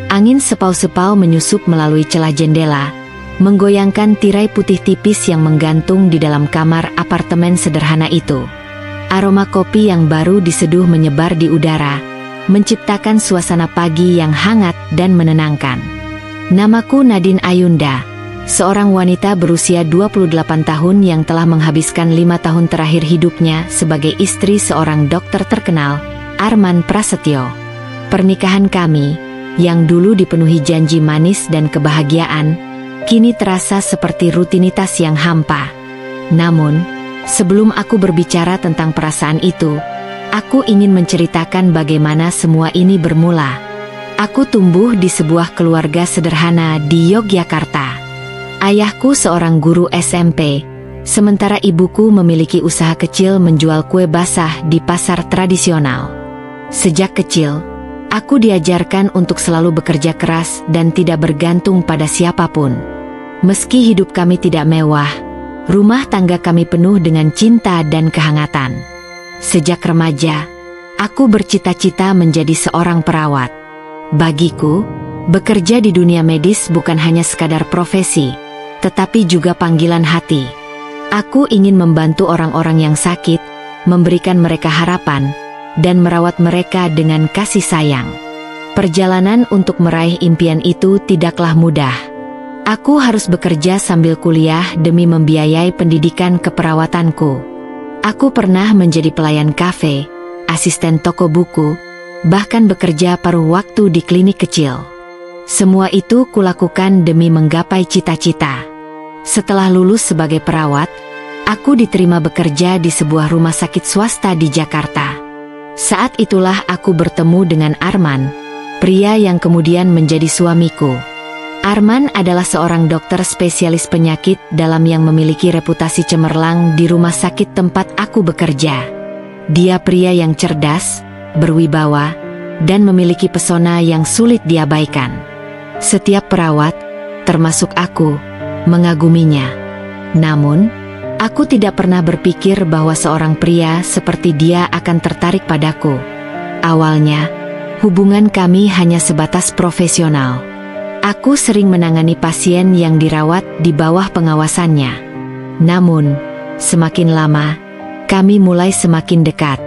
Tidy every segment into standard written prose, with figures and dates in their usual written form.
Angin sepau-sepau menyusup melalui celah jendela, menggoyangkan tirai putih tipis yang menggantung di dalam kamar apartemen sederhana itu. Aroma kopi yang baru diseduh menyebar di udara, menciptakan suasana pagi yang hangat dan menenangkan. Namaku Nadine Ayunda, seorang wanita berusia 28 tahun yang telah menghabiskan 5 tahun terakhir hidupnya sebagai istri seorang dokter terkenal, Arman Prasetyo. Pernikahan kami, yang dulu dipenuhi janji manis dan kebahagiaan, kini terasa seperti rutinitas yang hampa. Namun, sebelum aku berbicara tentang perasaan itu, aku ingin menceritakan bagaimana semua ini bermula. Aku tumbuh di sebuah keluarga sederhana di Yogyakarta. Ayahku seorang guru SMP, sementara ibuku memiliki usaha kecil menjual kue basah di pasar tradisional. Sejak kecil, aku diajarkan untuk selalu bekerja keras dan tidak bergantung pada siapapun. Meski hidup kami tidak mewah, rumah tangga kami penuh dengan cinta dan kehangatan. Sejak remaja, aku bercita-cita menjadi seorang perawat. Bagiku, bekerja di dunia medis bukan hanya sekadar profesi, tetapi juga panggilan hati. Aku ingin membantu orang-orang yang sakit, memberikan mereka harapan, dan merawat mereka dengan kasih sayang. Perjalanan untuk meraih impian itu tidaklah mudah. Aku harus bekerja sambil kuliah demi membiayai pendidikan keperawatanku. Aku pernah menjadi pelayan kafe, asisten toko buku, bahkan bekerja paruh waktu di klinik kecil. Semua itu kulakukan demi menggapai cita-cita. Setelah lulus sebagai perawat, aku diterima bekerja di sebuah rumah sakit swasta di Jakarta. Saat itulah aku bertemu dengan Arman, pria yang kemudian menjadi suamiku. Arman adalah seorang dokter spesialis penyakit dalam yang memiliki reputasi cemerlang di rumah sakit tempat aku bekerja. Dia pria yang cerdas, berwibawa, dan memiliki pesona yang sulit diabaikan. Setiap perawat, termasuk aku, mengaguminya. Namun, aku tidak pernah berpikir bahwa seorang pria seperti dia akan tertarik padaku. Awalnya, hubungan kami hanya sebatas profesional. Aku sering menangani pasien yang dirawat di bawah pengawasannya. Namun, semakin lama, kami mulai semakin dekat.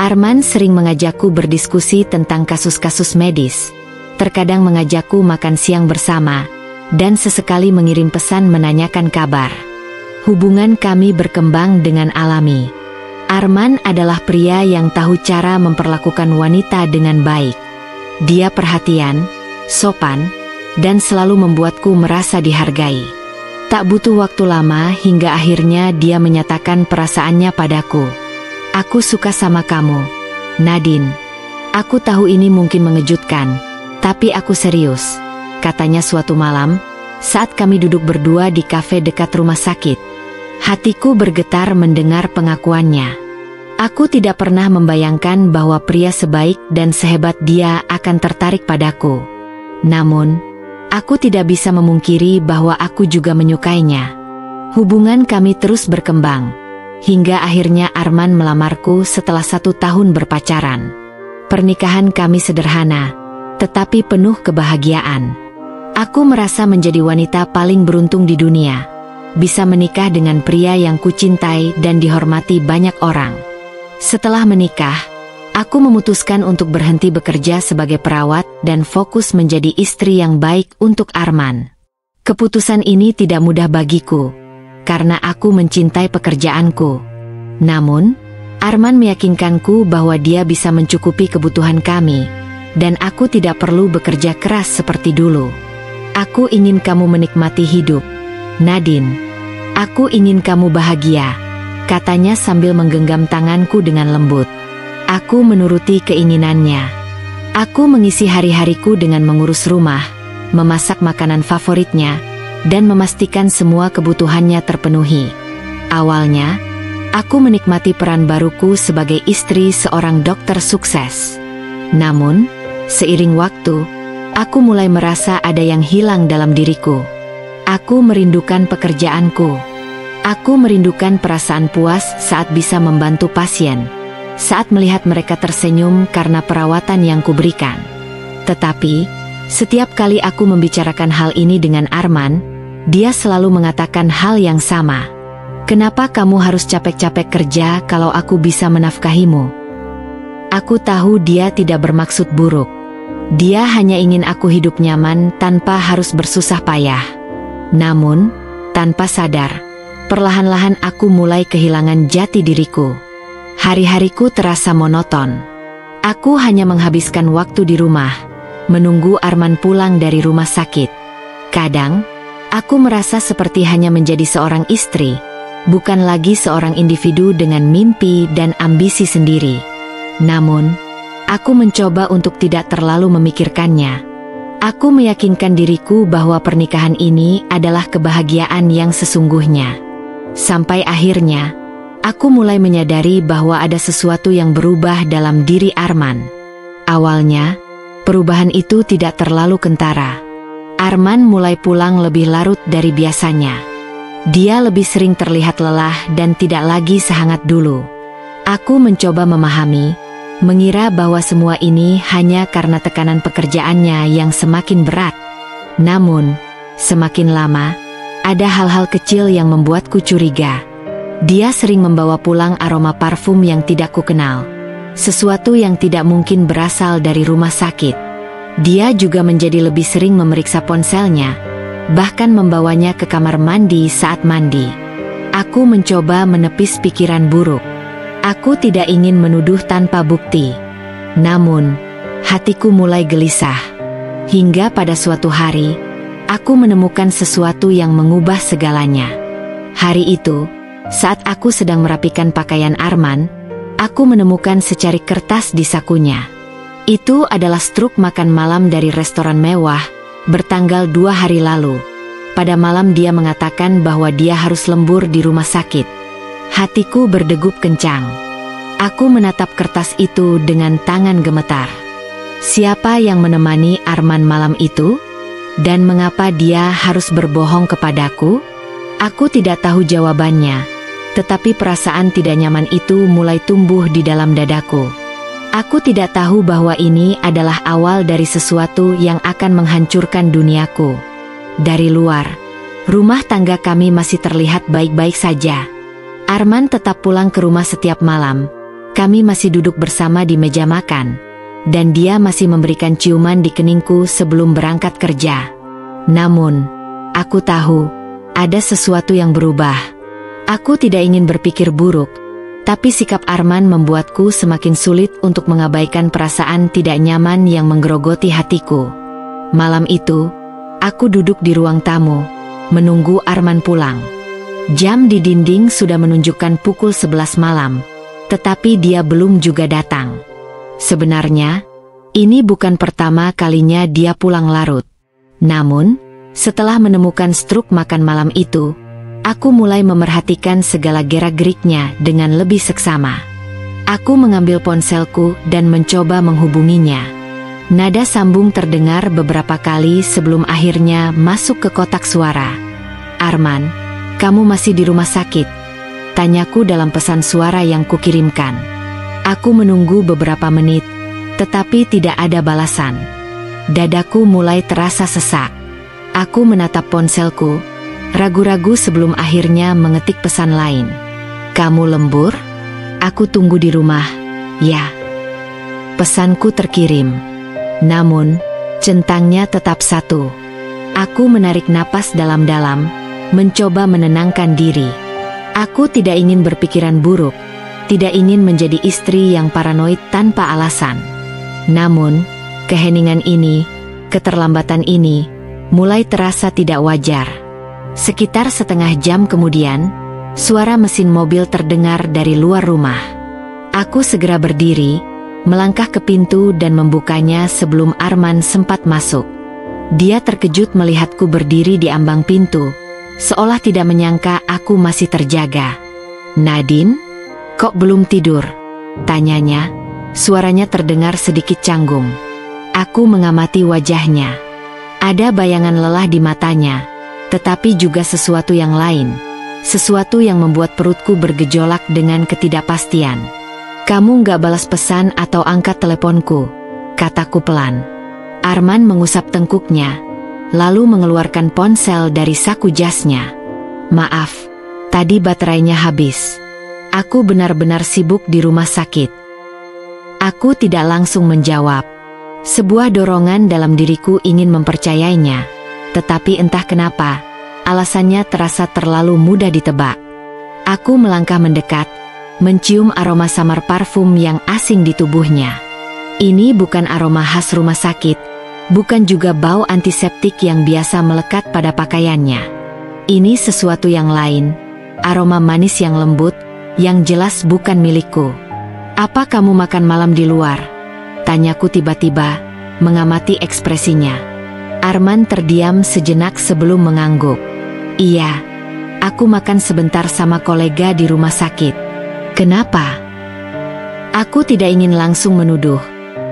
Arman sering mengajakku berdiskusi tentang kasus-kasus medis, terkadang mengajakku makan siang bersama, dan sesekali mengirim pesan menanyakan kabar. Hubungan kami berkembang dengan alami. Arman adalah pria yang tahu cara memperlakukan wanita dengan baik. Dia perhatian, sopan, dan selalu membuatku merasa dihargai. Tak butuh waktu lama hingga akhirnya dia menyatakan perasaannya padaku. Aku suka sama kamu, Nadine. Aku tahu ini mungkin mengejutkan, tapi aku serius, katanya suatu malam, saat kami duduk berdua di kafe dekat rumah sakit. Hatiku bergetar mendengar pengakuannya. Aku tidak pernah membayangkan bahwa pria sebaik dan sehebat dia akan tertarik padaku. Namun, aku tidak bisa memungkiri bahwa aku juga menyukainya. Hubungan kami terus berkembang, hingga akhirnya Arman melamarku setelah 1 tahun berpacaran. Pernikahan kami sederhana, tetapi penuh kebahagiaan. Aku merasa menjadi wanita paling beruntung di dunia, bisa menikah dengan pria yang kucintai dan dihormati banyak orang. Setelah menikah, aku memutuskan untuk berhenti bekerja sebagai perawat dan fokus menjadi istri yang baik untuk Arman. Keputusan ini tidak mudah bagiku, karena aku mencintai pekerjaanku. Namun, Arman meyakinkanku bahwa dia bisa mencukupi kebutuhan kami, dan aku tidak perlu bekerja keras seperti dulu. Aku ingin kamu menikmati hidup, Nadine. Aku ingin kamu bahagia, katanya sambil menggenggam tanganku dengan lembut. Aku menuruti keinginannya. Aku mengisi hari-hariku dengan mengurus rumah, memasak makanan favoritnya, dan memastikan semua kebutuhannya terpenuhi. Awalnya, aku menikmati peran baruku sebagai istri seorang dokter sukses. Namun, seiring waktu, aku mulai merasa ada yang hilang dalam diriku. Aku merindukan pekerjaanku. Aku merindukan perasaan puas saat bisa membantu pasien, saat melihat mereka tersenyum karena perawatan yang kuberikan. Tetapi, Setiap kali aku membicarakan hal ini dengan Arman, dia selalu mengatakan hal yang sama. Kenapa kamu harus capek-capek kerja kalau aku bisa menafkahimu? Aku tahu dia tidak bermaksud buruk. Dia hanya ingin aku hidup nyaman tanpa harus bersusah payah. Namun, tanpa sadar, perlahan-lahan aku mulai kehilangan jati diriku. Hari-hariku terasa monoton. Aku hanya menghabiskan waktu di rumah, menunggu Arman pulang dari rumah sakit. Kadang, aku merasa seperti hanya menjadi seorang istri, bukan lagi seorang individu dengan mimpi dan ambisi sendiri. Namun, aku mencoba untuk tidak terlalu memikirkannya. Aku meyakinkan diriku bahwa pernikahan ini adalah kebahagiaan yang sesungguhnya. Sampai akhirnya, aku mulai menyadari bahwa ada sesuatu yang berubah dalam diri Arman. Awalnya, perubahan itu tidak terlalu kentara. Arman mulai pulang lebih larut dari biasanya. Dia lebih sering terlihat lelah dan tidak lagi sehangat dulu. Aku mencoba memahami, mengira bahwa semua ini hanya karena tekanan pekerjaannya yang semakin berat. Namun, semakin lama, ada hal-hal kecil yang membuatku curiga. Dia sering membawa pulang aroma parfum yang tidak kukenal, sesuatu yang tidak mungkin berasal dari rumah sakit. Dia juga menjadi lebih sering memeriksa ponselnya, bahkan membawanya ke kamar mandi saat mandi. Aku mencoba menepis pikiran buruk. Aku tidak ingin menuduh tanpa bukti. Namun, hatiku mulai gelisah. Hingga pada suatu hari, aku menemukan sesuatu yang mengubah segalanya. Hari itu, saat aku sedang merapikan pakaian Arman, aku menemukan secarik kertas di sakunya. Itu adalah struk makan malam dari restoran mewah, bertanggal 2 hari lalu. Pada malam dia mengatakan bahwa dia harus lembur di rumah sakit. Hatiku berdegup kencang. Aku menatap kertas itu dengan tangan gemetar. Siapa yang menemani Arman malam itu? Dan mengapa dia harus berbohong kepadaku? Aku tidak tahu jawabannya, tetapi perasaan tidak nyaman itu mulai tumbuh di dalam dadaku. Aku tidak tahu bahwa ini adalah awal dari sesuatu yang akan menghancurkan duniaku. Dari luar, rumah tangga kami masih terlihat baik-baik saja. Arman tetap pulang ke rumah setiap malam. Kami masih duduk bersama di meja makan, dan dia masih memberikan ciuman di keningku sebelum berangkat kerja. Namun, aku tahu, ada sesuatu yang berubah. Aku tidak ingin berpikir buruk, tapi sikap Arman membuatku semakin sulit untuk mengabaikan perasaan tidak nyaman yang menggerogoti hatiku. Malam itu, aku duduk di ruang tamu, menunggu Arman pulang. Jam di dinding sudah menunjukkan pukul 11 malam, tetapi dia belum juga datang. Sebenarnya, ini bukan pertama kalinya dia pulang larut. Namun, setelah menemukan struk makan malam itu, aku mulai memerhatikan segala gerak-geriknya dengan lebih seksama. Aku mengambil ponselku dan mencoba menghubunginya. Nada sambung terdengar beberapa kali sebelum akhirnya masuk ke kotak suara. "Arman, kamu masih di rumah sakit?" tanyaku dalam pesan suara yang kukirimkan. Aku menunggu beberapa menit, tetapi tidak ada balasan. Dadaku mulai terasa sesak. Aku menatap ponselku, ragu-ragu sebelum akhirnya mengetik pesan lain. "Kamu lembur? Aku tunggu di rumah, ya." Pesanku terkirim. Namun, centangnya tetap satu. Aku menarik napas dalam-dalam, mencoba menenangkan diri. Aku tidak ingin berpikiran buruk, tidak ingin menjadi istri yang paranoid tanpa alasan. Namun, keheningan ini, keterlambatan ini, mulai terasa tidak wajar. Sekitar setengah jam kemudian, suara mesin mobil terdengar dari luar rumah. Aku segera berdiri, melangkah ke pintu dan membukanya sebelum Arman sempat masuk. Dia terkejut melihatku berdiri di ambang pintu, seolah tidak menyangka aku masih terjaga. "Nadine, kok belum tidur?" tanyanya. Suaranya terdengar sedikit canggung. Aku mengamati wajahnya. Ada bayangan lelah di matanya, tetapi juga sesuatu yang lain. Sesuatu yang membuat perutku bergejolak dengan ketidakpastian. "Kamu nggak balas pesan atau angkat teleponku," kataku pelan. Arman mengusap tengkuknya, lalu mengeluarkan ponsel dari saku jasnya. Maaf, tadi baterainya habis. Aku benar-benar sibuk di rumah sakit. Aku tidak langsung menjawab. Sebuah dorongan dalam diriku ingin mempercayainya, tetapi entah kenapa, alasannya terasa terlalu mudah ditebak. Aku melangkah mendekat, mencium aroma samar parfum yang asing di tubuhnya. Ini bukan aroma khas rumah sakit, bukan juga bau antiseptik yang biasa melekat pada pakaiannya. Ini sesuatu yang lain, aroma manis yang lembut, yang jelas bukan milikku. "Apa kamu makan malam di luar?" tanyaku tiba-tiba, mengamati ekspresinya. Arman terdiam sejenak sebelum mengangguk. "Iya, aku makan sebentar sama kolega di rumah sakit." "Kenapa?" Aku tidak ingin langsung menuduh,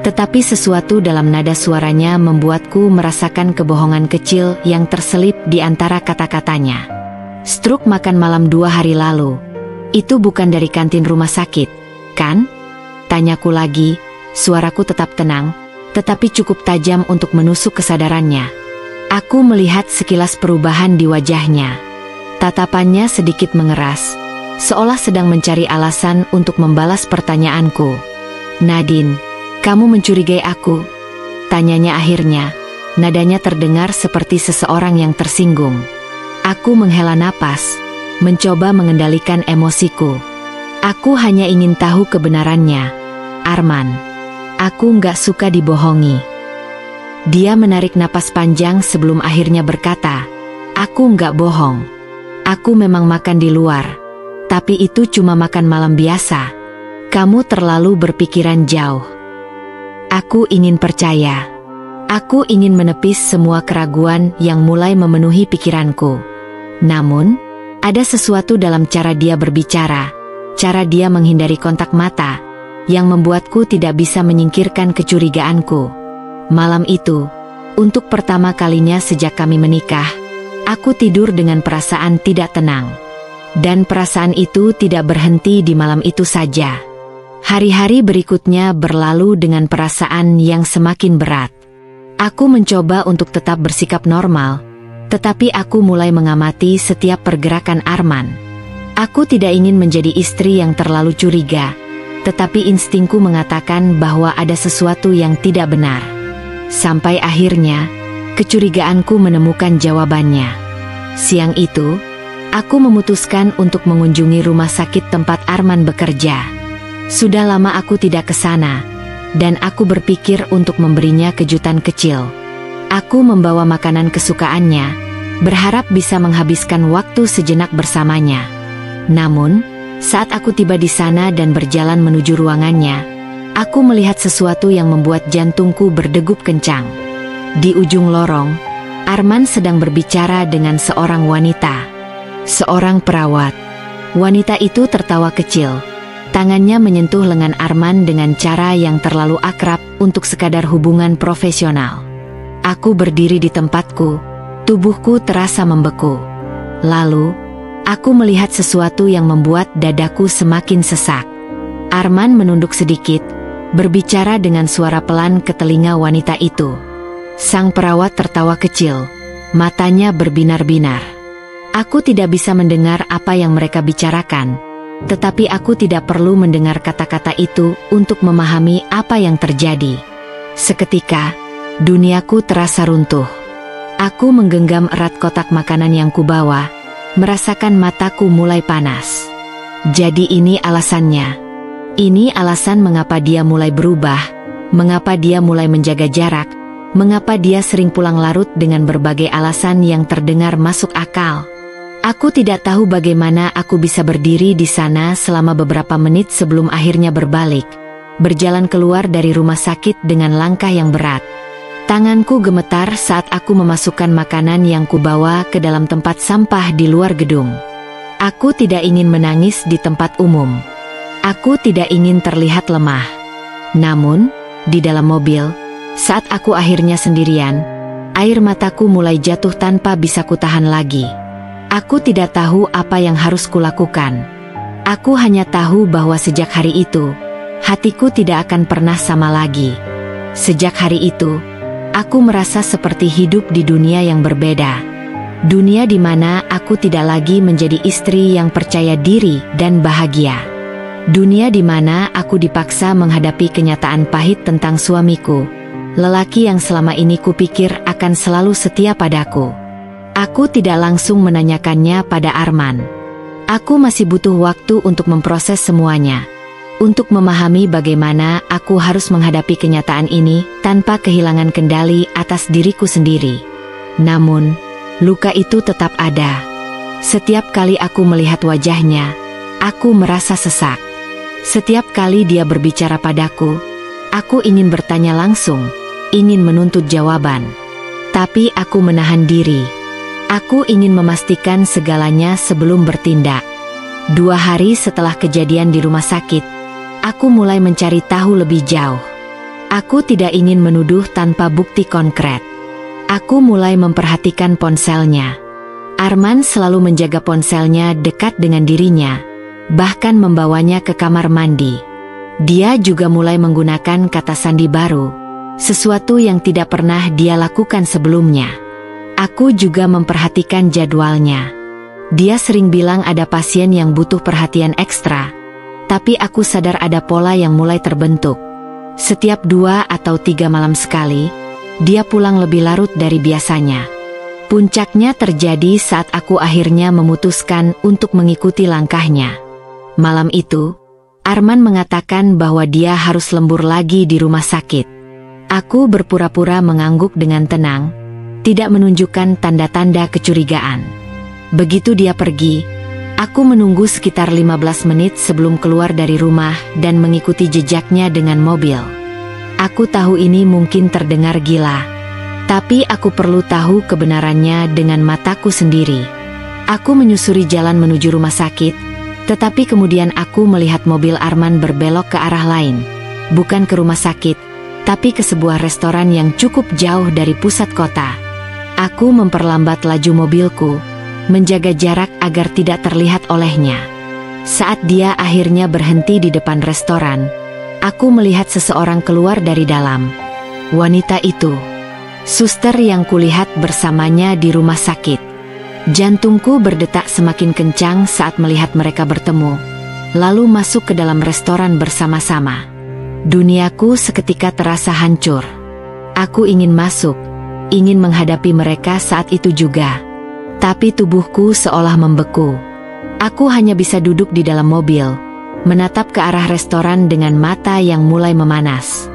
tetapi sesuatu dalam nada suaranya membuatku merasakan kebohongan kecil yang terselip di antara kata-katanya. "Stroke makan malam 2 hari lalu. Itu bukan dari kantin rumah sakit, kan?" tanyaku lagi, suaraku tetap tenang, tetapi cukup tajam untuk menusuk kesadarannya. Aku melihat sekilas perubahan di wajahnya. Tatapannya sedikit mengeras, seolah sedang mencari alasan untuk membalas pertanyaanku. "Nadine, kamu mencurigai aku?" tanyanya akhirnya. Nadanya terdengar seperti seseorang yang tersinggung. Aku menghela napas, mencoba mengendalikan emosiku. "Aku hanya ingin tahu kebenarannya, Arman. Aku nggak suka dibohongi." Dia menarik napas panjang sebelum akhirnya berkata, "Aku nggak bohong. Aku memang makan di luar. Tapi itu cuma makan malam biasa. Kamu terlalu berpikiran jauh." Aku ingin percaya. Aku ingin menepis semua keraguan yang mulai memenuhi pikiranku. Namun, ada sesuatu dalam cara dia berbicara, cara dia menghindari kontak mata, yang membuatku tidak bisa menyingkirkan kecurigaanku. Malam itu, untuk pertama kalinya sejak kami menikah, aku tidur dengan perasaan tidak tenang. Dan perasaan itu tidak berhenti di malam itu saja. Hari-hari berikutnya berlalu dengan perasaan yang semakin berat. Aku mencoba untuk tetap bersikap normal, tetapi aku mulai mengamati setiap pergerakan Arman. Aku tidak ingin menjadi istri yang terlalu curiga, tetapi instingku mengatakan bahwa ada sesuatu yang tidak benar. Sampai akhirnya, kecurigaanku menemukan jawabannya. Siang itu, aku memutuskan untuk mengunjungi rumah sakit tempat Arman bekerja. Sudah lama aku tidak ke sana, dan aku berpikir untuk memberinya kejutan kecil. Aku membawa makanan kesukaannya, berharap bisa menghabiskan waktu sejenak bersamanya. Namun, saat aku tiba di sana dan berjalan menuju ruangannya, aku melihat sesuatu yang membuat jantungku berdegup kencang. Di ujung lorong, Arman sedang berbicara dengan seorang wanita. Seorang perawat. Wanita itu tertawa kecil. Tangannya menyentuh lengan Arman dengan cara yang terlalu akrab untuk sekadar hubungan profesional. Aku berdiri di tempatku, tubuhku terasa membeku. Lalu, aku melihat sesuatu yang membuat dadaku semakin sesak. Arman menunduk sedikit, berbicara dengan suara pelan ke telinga wanita itu. Sang perawat tertawa kecil, matanya berbinar-binar. Aku tidak bisa mendengar apa yang mereka bicarakan, tetapi aku tidak perlu mendengar kata-kata itu untuk memahami apa yang terjadi. Seketika, duniaku terasa runtuh. Aku menggenggam erat kotak makanan yang kubawa, merasakan mataku mulai panas. Jadi ini alasannya. Ini alasan mengapa dia mulai berubah, mengapa dia mulai menjaga jarak, mengapa dia sering pulang larut dengan berbagai alasan yang terdengar masuk akal. Aku tidak tahu bagaimana aku bisa berdiri di sana selama beberapa menit sebelum akhirnya berbalik, berjalan keluar dari rumah sakit dengan langkah yang berat. Tanganku gemetar saat aku memasukkan makanan yang kubawa ke dalam tempat sampah di luar gedung. Aku tidak ingin menangis di tempat umum. Aku tidak ingin terlihat lemah. Namun, di dalam mobil, saat aku akhirnya sendirian, air mataku mulai jatuh tanpa bisa kutahan lagi. Aku tidak tahu apa yang harus kulakukan. Aku hanya tahu bahwa sejak hari itu, hatiku tidak akan pernah sama lagi. Sejak hari itu, Aku merasa seperti hidup di dunia yang berbeda. Dunia di mana aku tidak lagi menjadi istri yang percaya diri dan bahagia. Dunia di mana aku dipaksa menghadapi kenyataan pahit tentang suamiku, lelaki yang selama ini kupikir akan selalu setia padaku. Aku tidak langsung menanyakannya pada Arman. Aku masih butuh waktu untuk memproses semuanya, untuk memahami bagaimana aku harus menghadapi kenyataan ini tanpa kehilangan kendali atas diriku sendiri. Namun, luka itu tetap ada. Setiap kali aku melihat wajahnya, aku merasa sesak. Setiap kali dia berbicara padaku, aku ingin bertanya langsung, ingin menuntut jawaban. Tapi aku menahan diri. Aku ingin memastikan segalanya sebelum bertindak. 2 hari setelah kejadian di rumah sakit, aku mulai mencari tahu lebih jauh. Aku tidak ingin menuduh tanpa bukti konkret. Aku mulai memperhatikan ponselnya. Arman selalu menjaga ponselnya dekat dengan dirinya, bahkan membawanya ke kamar mandi. Dia juga mulai menggunakan kata sandi baru, sesuatu yang tidak pernah dia lakukan sebelumnya. Aku juga memperhatikan jadwalnya. Dia sering bilang ada pasien yang butuh perhatian ekstra, tapi aku sadar ada pola yang mulai terbentuk. Setiap 2 atau 3 malam sekali, dia pulang lebih larut dari biasanya. Puncaknya terjadi saat aku akhirnya memutuskan untuk mengikuti langkahnya. Malam itu, Arman mengatakan bahwa dia harus lembur lagi di rumah sakit. Aku berpura-pura mengangguk dengan tenang, tidak menunjukkan tanda-tanda kecurigaan. Begitu dia pergi, aku menunggu sekitar 15 menit sebelum keluar dari rumah dan mengikuti jejaknya dengan mobil. Aku tahu ini mungkin terdengar gila, tapi aku perlu tahu kebenarannya dengan mataku sendiri. Aku menyusuri jalan menuju rumah sakit, tetapi kemudian aku melihat mobil Arman berbelok ke arah lain. Bukan ke rumah sakit, tapi ke sebuah restoran yang cukup jauh dari pusat kota. Aku memperlambat laju mobilku, menjaga jarak agar tidak terlihat olehnya. Saat dia akhirnya berhenti di depan restoran, aku melihat seseorang keluar dari dalam. Wanita itu, suster yang kulihat bersamanya di rumah sakit. Jantungku berdetak semakin kencang saat melihat mereka bertemu, lalu masuk ke dalam restoran bersama-sama. Duniaku seketika terasa hancur. Aku ingin masuk, ingin menghadapi mereka saat itu juga. Tapi tubuhku seolah membeku. Aku hanya bisa duduk di dalam mobil, menatap ke arah restoran dengan mata yang mulai memanas.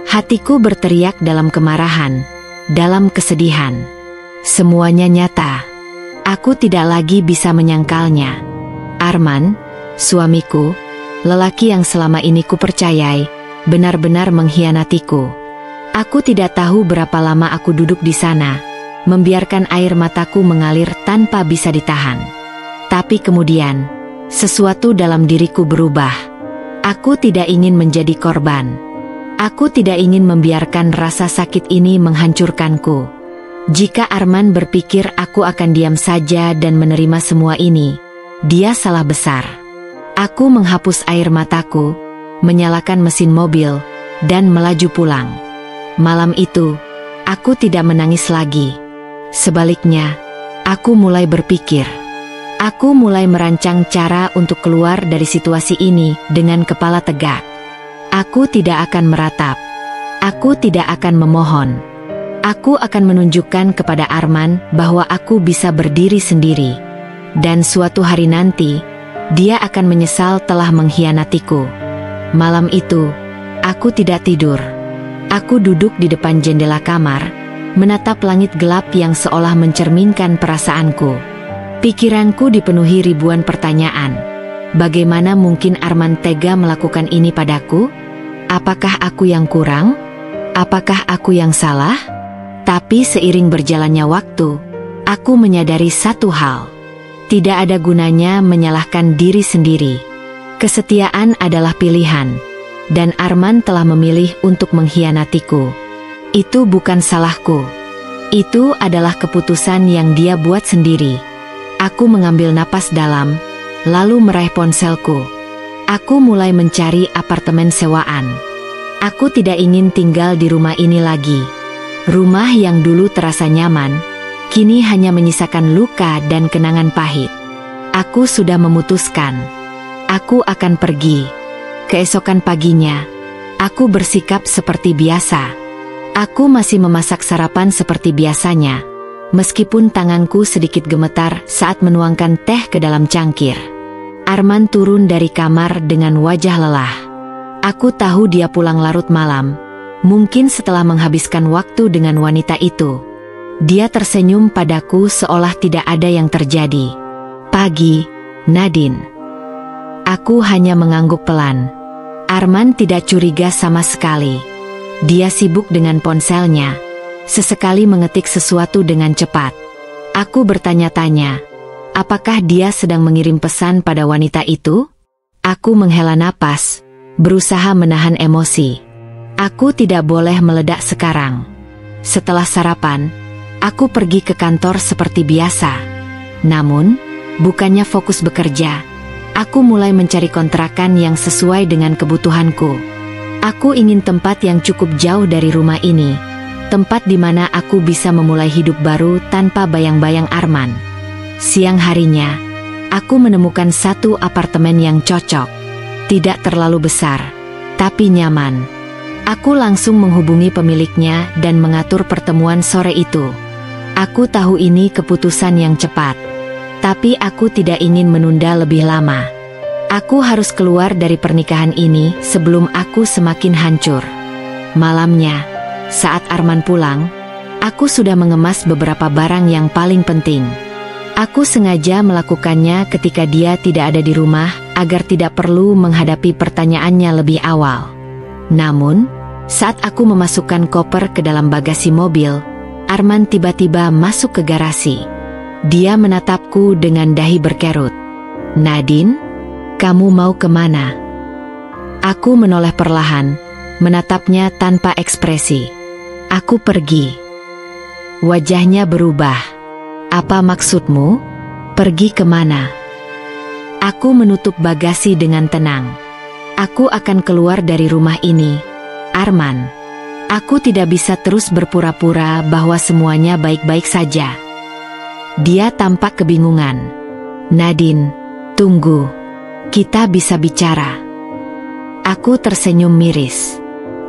Hatiku berteriak dalam kemarahan, dalam kesedihan. Semuanya nyata. Aku tidak lagi bisa menyangkalnya. Arman, suamiku, lelaki yang selama ini kupercayai, benar-benar mengkhianatiku. Aku tidak tahu berapa lama aku duduk di sana, membiarkan air mataku mengalir tanpa bisa ditahan. Tapi kemudian, sesuatu dalam diriku berubah. Aku tidak ingin menjadi korban. Aku tidak ingin membiarkan rasa sakit ini menghancurkanku. Jika Arman berpikir aku akan diam saja dan menerima semua ini, dia salah besar. Aku menghapus air mataku, menyalakan mesin mobil, dan melaju pulang. Malam itu, aku tidak menangis lagi. Sebaliknya, aku mulai berpikir. Aku mulai merancang cara untuk keluar dari situasi ini dengan kepala tegak. Aku tidak akan meratap. Aku tidak akan memohon. Aku akan menunjukkan kepada Arman bahwa aku bisa berdiri sendiri. Dan suatu hari nanti, dia akan menyesal telah mengkhianatiku. Malam itu, aku tidak tidur. Aku duduk di depan jendela kamar, menatap langit gelap yang seolah mencerminkan perasaanku. Pikiranku dipenuhi ribuan pertanyaan. Bagaimana mungkin Arman tega melakukan ini padaku? Apakah aku yang kurang? Apakah aku yang salah? Tapi seiring berjalannya waktu, aku menyadari satu hal. Tidak ada gunanya menyalahkan diri sendiri. Kesetiaan adalah pilihan, dan Arman telah memilih untuk mengkhianatiku. Itu bukan salahku. Itu adalah keputusan yang dia buat sendiri. Aku mengambil napas dalam, lalu meraih ponselku. Aku mulai mencari apartemen sewaan. Aku tidak ingin tinggal di rumah ini lagi. Rumah yang dulu terasa nyaman, kini hanya menyisakan luka dan kenangan pahit. Aku sudah memutuskan. Aku akan pergi. Keesokan paginya, aku bersikap seperti biasa. Aku masih memasak sarapan seperti biasanya, meskipun tanganku sedikit gemetar saat menuangkan teh ke dalam cangkir. Arman turun dari kamar dengan wajah lelah. Aku tahu dia pulang larut malam, mungkin setelah menghabiskan waktu dengan wanita itu. Dia tersenyum padaku seolah tidak ada yang terjadi. Pagi, Nadine. Aku hanya mengangguk pelan. Arman tidak curiga sama sekali. Dia sibuk dengan ponselnya, sesekali mengetik sesuatu dengan cepat. Aku bertanya-tanya, apakah dia sedang mengirim pesan pada wanita itu? Aku menghela napas, berusaha menahan emosi. Aku tidak boleh meledak sekarang. Setelah sarapan, aku pergi ke kantor seperti biasa. Namun, bukannya fokus bekerja, aku mulai mencari kontrakan yang sesuai dengan kebutuhanku. Aku ingin tempat yang cukup jauh dari rumah ini, tempat di mana aku bisa memulai hidup baru tanpa bayang-bayang Arman. Siang harinya, aku menemukan satu apartemen yang cocok. Tidak terlalu besar, tapi nyaman. Aku langsung menghubungi pemiliknya dan mengatur pertemuan sore itu. Aku tahu ini keputusan yang cepat, tapi aku tidak ingin menunda lebih lama. Aku harus keluar dari pernikahan ini sebelum aku semakin hancur. Malamnya, saat Arman pulang, aku sudah mengemas beberapa barang yang paling penting. Aku sengaja melakukannya ketika dia tidak ada di rumah agar tidak perlu menghadapi pertanyaannya lebih awal. Namun, saat aku memasukkan koper ke dalam bagasi mobil, Arman tiba-tiba masuk ke garasi. Dia menatapku dengan dahi berkerut. "Nadine, kamu mau kemana?" Aku menoleh perlahan, menatapnya tanpa ekspresi. "Aku pergi." Wajahnya berubah. "Apa maksudmu? Pergi kemana?" Aku menutup bagasi dengan tenang. "Aku akan keluar dari rumah ini, Arman. Aku tidak bisa terus berpura-pura bahwa semuanya baik-baik saja." Dia tampak kebingungan. "Nadine, tunggu. Kita bisa bicara." Aku tersenyum miris.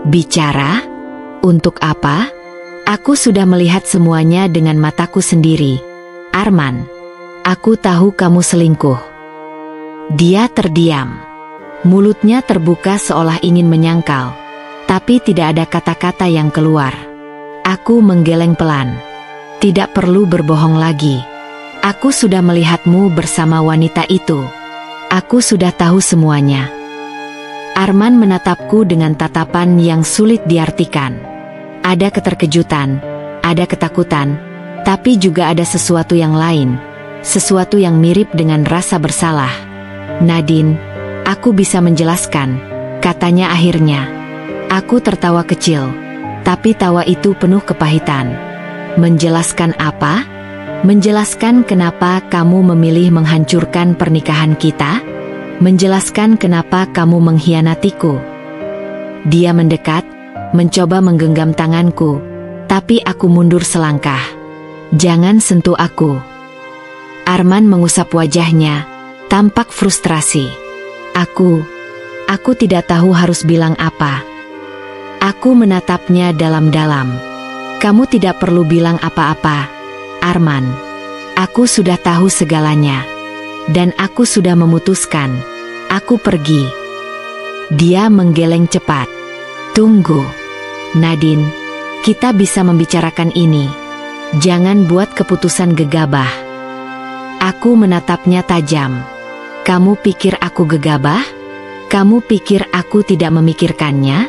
"Bicara? Untuk apa?" Aku sudah melihat semuanya dengan mataku sendiri. "Arman, aku tahu kamu selingkuh." Dia terdiam. Mulutnya terbuka seolah ingin menyangkal, tapi tidak ada kata-kata yang keluar. Aku menggeleng pelan. "Tidak perlu berbohong lagi. Aku sudah melihatmu bersama wanita itu. Aku sudah tahu semuanya." Arman menatapku dengan tatapan yang sulit diartikan. Ada keterkejutan, ada ketakutan, tapi juga ada sesuatu yang lain, sesuatu yang mirip dengan rasa bersalah. "Nadine, aku bisa menjelaskan," katanya akhirnya. Aku tertawa kecil, tapi tawa itu penuh kepahitan. "Menjelaskan apa? Menjelaskan kenapa kamu memilih menghancurkan pernikahan kita? Menjelaskan kenapa kamu mengkhianatiku?" Dia mendekat, mencoba menggenggam tanganku, tapi aku mundur selangkah. "Jangan sentuh aku." Arman mengusap wajahnya, tampak frustrasi. Aku tidak tahu harus bilang apa. Aku menatapnya dalam-dalam. "Kamu tidak perlu bilang apa-apa, Arman. Aku sudah tahu segalanya. Dan aku sudah memutuskan. Aku pergi." Dia menggeleng cepat. "Tunggu, Nadine. Kita bisa membicarakan ini. Jangan buat keputusan gegabah." Aku menatapnya tajam. "Kamu pikir aku gegabah? Kamu pikir aku tidak memikirkannya?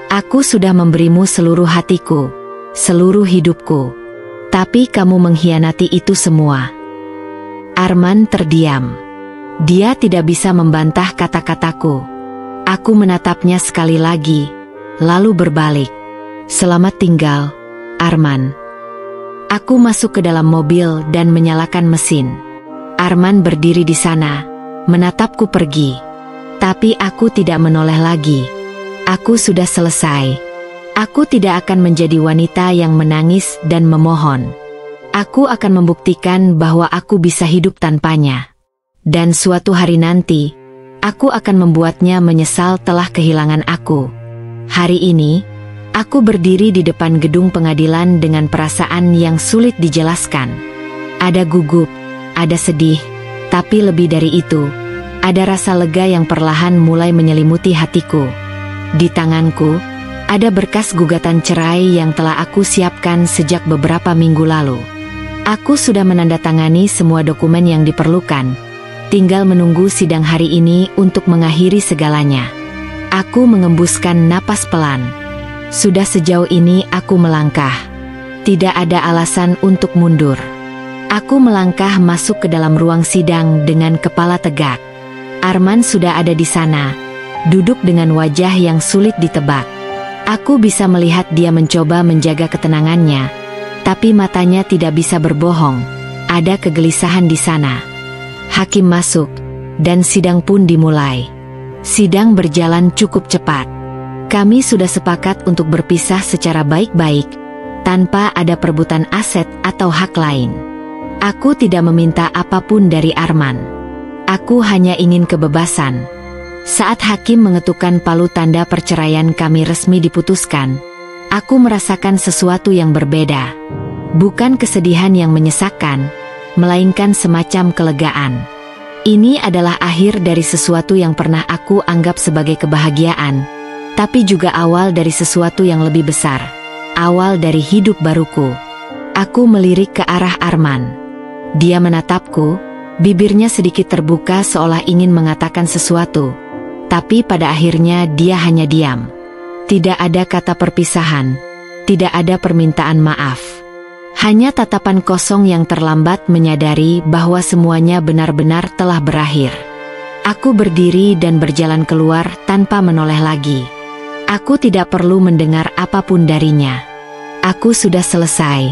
Aku sudah memberimu seluruh hatiku, seluruh hidupku. Tapi kamu mengkhianati itu semua." Arman terdiam. Dia tidak bisa membantah kata-kataku. Aku menatapnya sekali lagi, lalu berbalik. "Selamat tinggal, Arman." Aku masuk ke dalam mobil dan menyalakan mesin. Arman berdiri di sana, menatapku pergi. Tapi aku tidak menoleh lagi. Aku sudah selesai. Aku tidak akan menjadi wanita yang menangis dan memohon. Aku akan membuktikan bahwa aku bisa hidup tanpanya. Dan suatu hari nanti, aku akan membuatnya menyesal telah kehilangan aku. Hari ini, aku berdiri di depan gedung pengadilan dengan perasaan yang sulit dijelaskan. Ada gugup, ada sedih, tapi lebih dari itu, ada rasa lega yang perlahan mulai menyelimuti hatiku. Di tanganku, ada berkas gugatan cerai yang telah aku siapkan sejak beberapa minggu lalu. Aku sudah menandatangani semua dokumen yang diperlukan. Tinggal menunggu sidang hari ini untuk mengakhiri segalanya. Aku mengembuskan napas pelan. Sudah sejauh ini aku melangkah. Tidak ada alasan untuk mundur. Aku melangkah masuk ke dalam ruang sidang dengan kepala tegak. Arman sudah ada di sana, duduk dengan wajah yang sulit ditebak. Aku bisa melihat dia mencoba menjaga ketenangannya, tapi matanya tidak bisa berbohong. Ada kegelisahan di sana. Hakim masuk, dan sidang pun dimulai. Sidang berjalan cukup cepat. Kami sudah sepakat untuk berpisah secara baik-baik, tanpa ada perebutan aset atau hak lain. Aku tidak meminta apapun dari Arman. Aku hanya ingin kebebasan. Saat hakim mengetukkan palu tanda perceraian kami resmi diputuskan, aku merasakan sesuatu yang berbeda. Bukan kesedihan yang menyesakkan, melainkan semacam kelegaan. Ini adalah akhir dari sesuatu yang pernah aku anggap sebagai kebahagiaan, tapi juga awal dari sesuatu yang lebih besar. Awal dari hidup baruku. Aku melirik ke arah Arman. Dia menatapku, bibirnya sedikit terbuka seolah ingin mengatakan sesuatu. Tapi pada akhirnya dia hanya diam. Tidak ada kata perpisahan, tidak ada permintaan maaf. Hanya tatapan kosong yang terlambat menyadari bahwa semuanya benar-benar telah berakhir. Aku berdiri dan berjalan keluar tanpa menoleh lagi. Aku tidak perlu mendengar apapun darinya. Aku sudah selesai.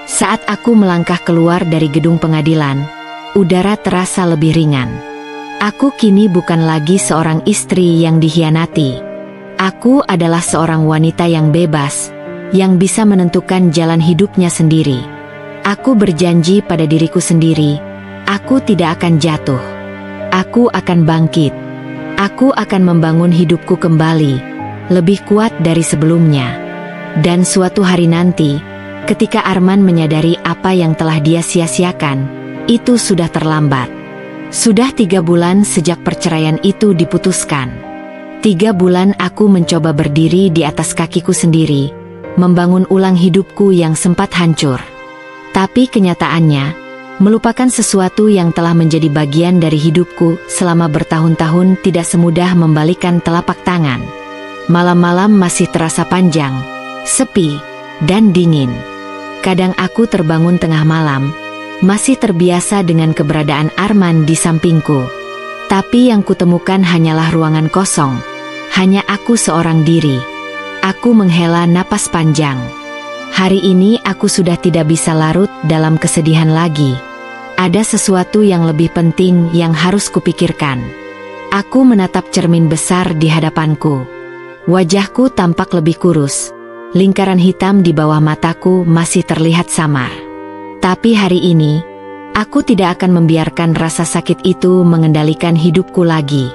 Saat aku melangkah keluar dari gedung pengadilan, udara terasa lebih ringan. Aku kini bukan lagi seorang istri yang dikhianati. Aku adalah seorang wanita yang bebas, yang bisa menentukan jalan hidupnya sendiri. Aku berjanji pada diriku sendiri, aku tidak akan jatuh. Aku akan bangkit. Aku akan membangun hidupku kembali, lebih kuat dari sebelumnya. Dan suatu hari nanti, ketika Arman menyadari apa yang telah dia sia-siakan, itu sudah terlambat. Sudah 3 bulan sejak perceraian itu diputuskan. 3 bulan aku mencoba berdiri di atas kakiku sendiri, membangun ulang hidupku yang sempat hancur. Tapi kenyataannya, melupakan sesuatu yang telah menjadi bagian dari hidupku selama bertahun-tahun tidak semudah membalikkan telapak tangan. Malam-malam masih terasa panjang, sepi, dan dingin. Kadang aku terbangun tengah malam, masih terbiasa dengan keberadaan Arman di sampingku. Tapi yang kutemukan hanyalah ruangan kosong. Hanya aku seorang diri. Aku menghela napas panjang. Hari ini aku sudah tidak bisa larut dalam kesedihan lagi. Ada sesuatu yang lebih penting yang harus kupikirkan. Aku menatap cermin besar di hadapanku. Wajahku tampak lebih kurus. Lingkaran hitam di bawah mataku masih terlihat samar. Tapi hari ini, aku tidak akan membiarkan rasa sakit itu mengendalikan hidupku lagi.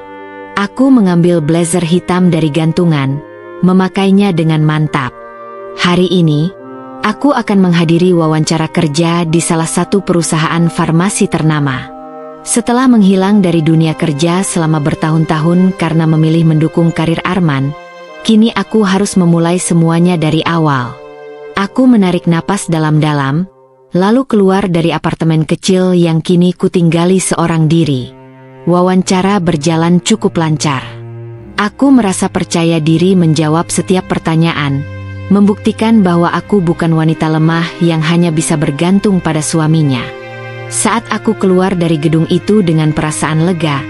Aku mengambil blazer hitam dari gantungan, memakainya dengan mantap. Hari ini, aku akan menghadiri wawancara kerja di salah satu perusahaan farmasi ternama. Setelah menghilang dari dunia kerja selama bertahun-tahun karena memilih mendukung karir Arman, kini aku harus memulai semuanya dari awal. Aku menarik napas dalam-dalam, lalu keluar dari apartemen kecil yang kini kutinggali seorang diri. Wawancara berjalan cukup lancar. Aku merasa percaya diri menjawab setiap pertanyaan, membuktikan bahwa aku bukan wanita lemah yang hanya bisa bergantung pada suaminya. Saat aku keluar dari gedung itu dengan perasaan lega,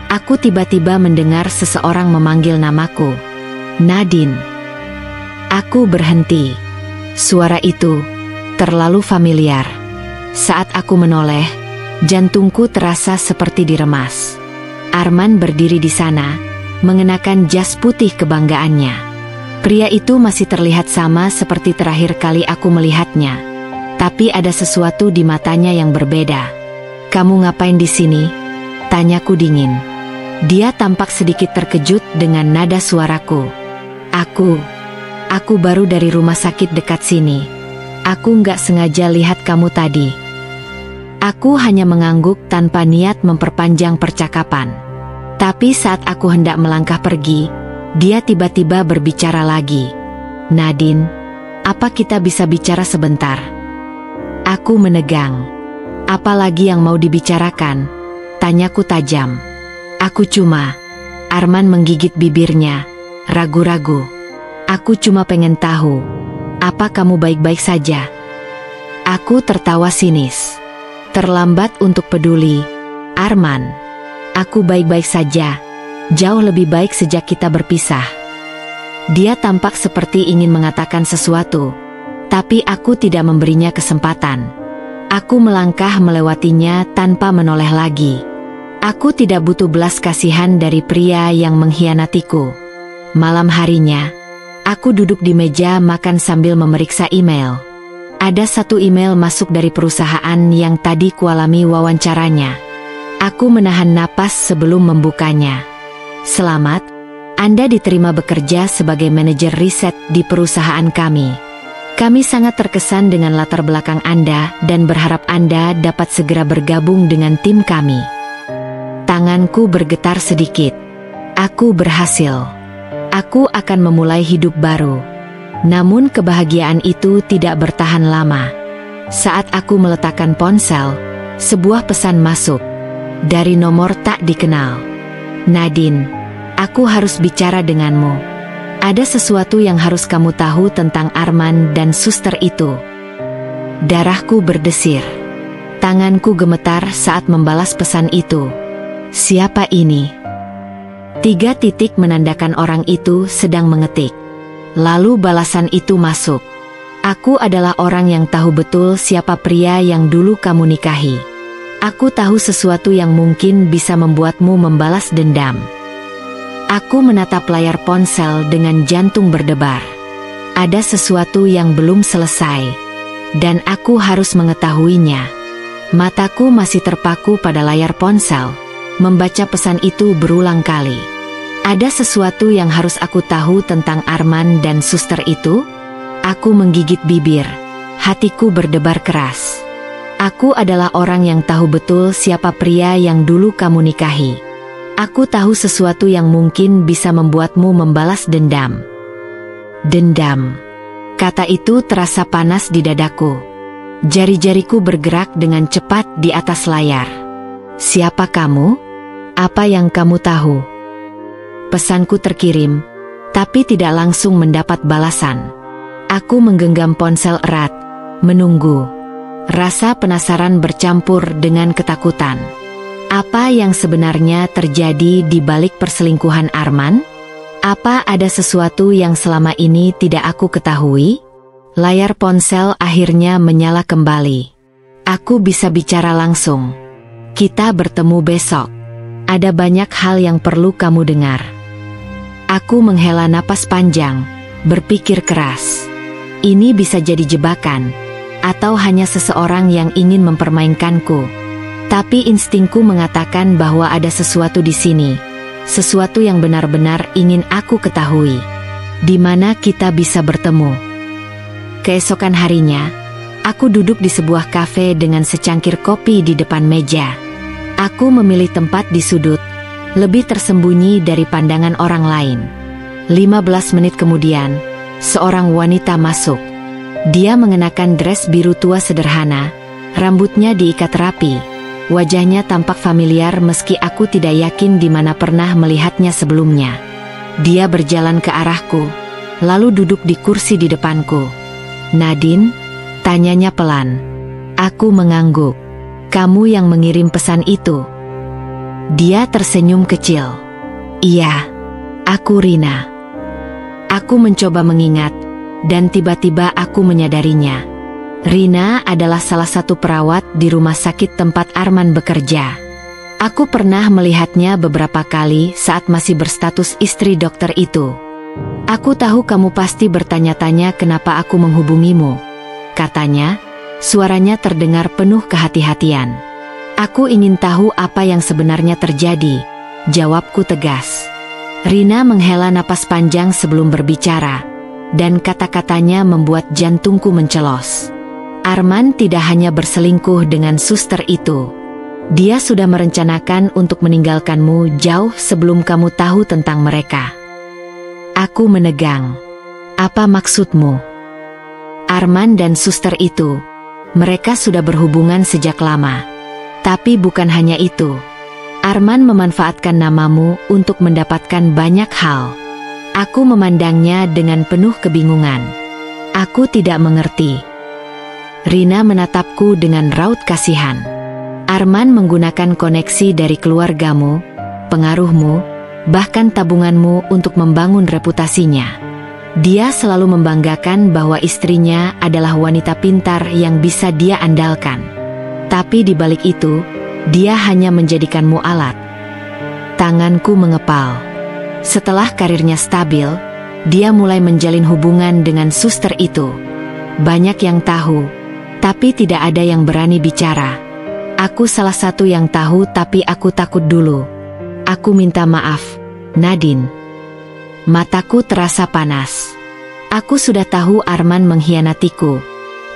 aku tiba-tiba mendengar seseorang memanggil namaku. Nadine. Aku berhenti. Suara itu terlalu familiar. Saat aku menoleh, jantungku terasa seperti diremas. Arman berdiri di sana, mengenakan jas putih kebanggaannya. Pria itu masih terlihat sama seperti terakhir kali aku melihatnya. Tapi ada sesuatu di matanya yang berbeda. "Kamu ngapain di sini?" tanyaku dingin. Dia tampak sedikit terkejut dengan nada suaraku. Aku baru dari rumah sakit dekat sini. Aku nggak sengaja lihat kamu tadi." Aku hanya mengangguk tanpa niat memperpanjang percakapan. Tapi saat aku hendak melangkah pergi, dia tiba-tiba berbicara lagi. "Nadine, apa kita bisa bicara sebentar?" Aku menegang. "Apa lagi yang mau dibicarakan?" tanyaku tajam. Arman menggigit bibirnya, ragu-ragu. "Aku cuma pengen tahu, apa kamu baik-baik saja?" Aku tertawa sinis. "Terlambat untuk peduli, Arman. Aku baik-baik saja, jauh lebih baik sejak kita berpisah." Dia tampak seperti ingin mengatakan sesuatu, tapi aku tidak memberinya kesempatan. Aku melangkah melewatinya tanpa menoleh lagi. Aku tidak butuh belas kasihan dari pria yang mengkhianatiku. Malam harinya, aku duduk di meja makan sambil memeriksa email. Ada satu email masuk dari perusahaan yang tadi kualami wawancaranya. Aku menahan napas sebelum membukanya. "Selamat, Anda diterima bekerja sebagai manajer riset di perusahaan kami. Kami sangat terkesan dengan latar belakang Anda dan berharap Anda dapat segera bergabung dengan tim kami." Tanganku bergetar sedikit. Aku berhasil. Aku akan memulai hidup baru. Namun kebahagiaan itu tidak bertahan lama. Saat aku meletakkan ponsel, sebuah pesan masuk. Dari nomor tak dikenal. "Nadine, aku harus bicara denganmu. Ada sesuatu yang harus kamu tahu tentang Arman dan suster itu." Darahku berdesir. Tanganku gemetar saat membalas pesan itu. "Siapa ini?" 3 titik menandakan orang itu sedang mengetik. Lalu balasan itu masuk. "Aku adalah orang yang tahu betul siapa pria yang dulu kamu nikahi. Aku tahu sesuatu yang mungkin bisa membuatmu membalas dendam." Aku menatap layar ponsel dengan jantung berdebar. Ada sesuatu yang belum selesai, dan aku harus mengetahuinya. Mataku masih terpaku pada layar ponsel, membaca pesan itu berulang kali. Ada sesuatu yang harus aku tahu tentang Arman dan suster itu? Aku menggigit bibir. Hatiku berdebar keras. "Aku adalah orang yang tahu betul siapa pria yang dulu kamu nikahi. Aku tahu sesuatu yang mungkin bisa membuatmu membalas dendam." Dendam. Kata itu terasa panas di dadaku. Jari-jariku bergerak dengan cepat di atas layar. "Siapa kamu? Apa yang kamu tahu?" Pesanku terkirim, tapi tidak langsung mendapat balasan. Aku menggenggam ponsel erat, menunggu. Rasa penasaran bercampur dengan ketakutan. Apa yang sebenarnya terjadi di balik perselingkuhan Arman? Apa ada sesuatu yang selama ini tidak aku ketahui? Layar ponsel akhirnya menyala kembali. Aku bisa bicara langsung. "Kita bertemu besok. Ada banyak hal yang perlu kamu dengar." Aku menghela napas panjang, berpikir keras. Ini bisa jadi jebakan, atau hanya seseorang yang ingin mempermainkanku. Tapi instingku mengatakan bahwa ada sesuatu di sini, sesuatu yang benar-benar ingin aku ketahui. Di mana kita bisa bertemu? Keesokan harinya, aku duduk di sebuah kafe dengan secangkir kopi di depan meja. Aku memilih tempat di sudut, lebih tersembunyi dari pandangan orang lain. 15 menit kemudian, seorang wanita masuk. Dia mengenakan dress biru tua sederhana, rambutnya diikat rapi. Wajahnya tampak familiar meski aku tidak yakin di mana pernah melihatnya sebelumnya. Dia berjalan ke arahku, lalu duduk di kursi di depanku. "Nadine?" tanyanya pelan. Aku mengangguk. "Kamu yang mengirim pesan itu?" Dia tersenyum kecil. "Iya, aku Rina." Aku mencoba mengingat, dan tiba-tiba aku menyadarinya. Rina adalah salah satu perawat di rumah sakit tempat Arman bekerja. Aku pernah melihatnya beberapa kali saat masih berstatus istri dokter itu. Aku tahu kamu pasti bertanya-tanya kenapa aku menghubungimu, katanya, suaranya terdengar penuh kehati-hatian. Aku ingin tahu apa yang sebenarnya terjadi, jawabku tegas. Rina menghela napas panjang sebelum berbicara, dan kata-katanya membuat jantungku mencelos. Arman tidak hanya berselingkuh dengan suster itu. Dia sudah merencanakan untuk meninggalkanmu jauh sebelum kamu tahu tentang mereka. Aku menegang. Apa maksudmu? Arman dan suster itu, mereka sudah berhubungan sejak lama. Tapi bukan hanya itu. Arman memanfaatkan namamu untuk mendapatkan banyak hal. Aku memandangnya dengan penuh kebingungan. Aku tidak mengerti. Rina menatapku dengan raut kasihan. Arman menggunakan koneksi dari keluargamu, pengaruhmu, bahkan tabunganmu untuk membangun reputasinya. Dia selalu membanggakan bahwa istrinya adalah wanita pintar yang bisa dia andalkan. Tapi di balik itu, dia hanya menjadikanmu alat. Tanganku mengepal. Setelah karirnya stabil, dia mulai menjalin hubungan dengan suster itu. Banyak yang tahu, tapi tidak ada yang berani bicara. Aku salah satu yang tahu, tapi aku takut dulu. Aku minta maaf, Nadine. Mataku terasa panas. Aku sudah tahu Arman mengkhianatiku.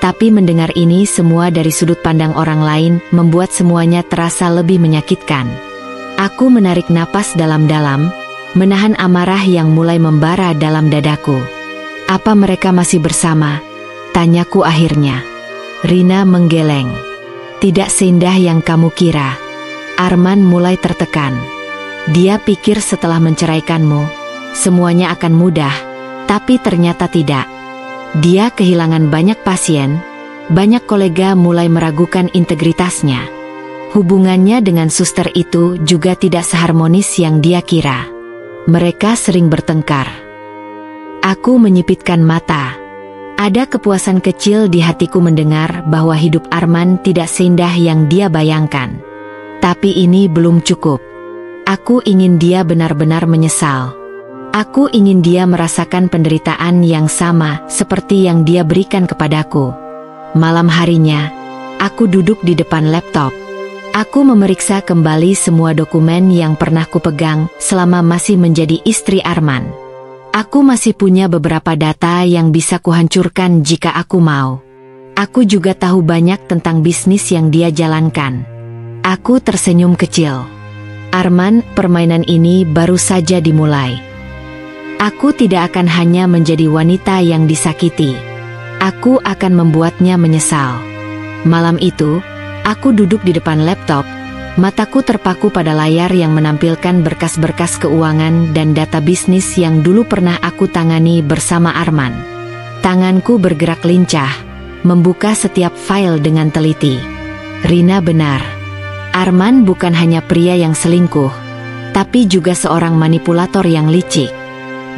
Tapi mendengar ini semua dari sudut pandang orang lain membuat semuanya terasa lebih menyakitkan. Aku menarik napas dalam-dalam, menahan amarah yang mulai membara dalam dadaku. Apa mereka masih bersama? Tanyaku akhirnya. Rina menggeleng. Tidak seindah yang kamu kira. Arman mulai tertekan. Dia pikir setelah menceraikanmu, semuanya akan mudah, tapi ternyata tidak. Dia kehilangan banyak pasien, banyak kolega mulai meragukan integritasnya. Hubungannya dengan suster itu juga tidak seharmonis yang dia kira. Mereka sering bertengkar. Aku menyipitkan mata. Ada kepuasan kecil di hatiku mendengar bahwa hidup Arman tidak seindah yang dia bayangkan. Tapi ini belum cukup. Aku ingin dia benar-benar menyesal. Aku ingin dia merasakan penderitaan yang sama seperti yang dia berikan kepadaku. Malam harinya, aku duduk di depan laptop. Aku memeriksa kembali semua dokumen yang pernah kupegang selama masih menjadi istri Arman. Aku masih punya beberapa data yang bisa kuhancurkan jika aku mau. Aku juga tahu banyak tentang bisnis yang dia jalankan. Aku tersenyum kecil. Arman, permainan ini baru saja dimulai. Aku tidak akan hanya menjadi wanita yang disakiti. Aku akan membuatnya menyesal. Malam itu, aku duduk di depan laptop. Mataku terpaku pada layar yang menampilkan berkas-berkas keuangan dan data bisnis yang dulu pernah aku tangani bersama Arman. Tanganku bergerak lincah, membuka setiap file dengan teliti. Rina benar. Arman bukan hanya pria yang selingkuh, tapi juga seorang manipulator yang licik.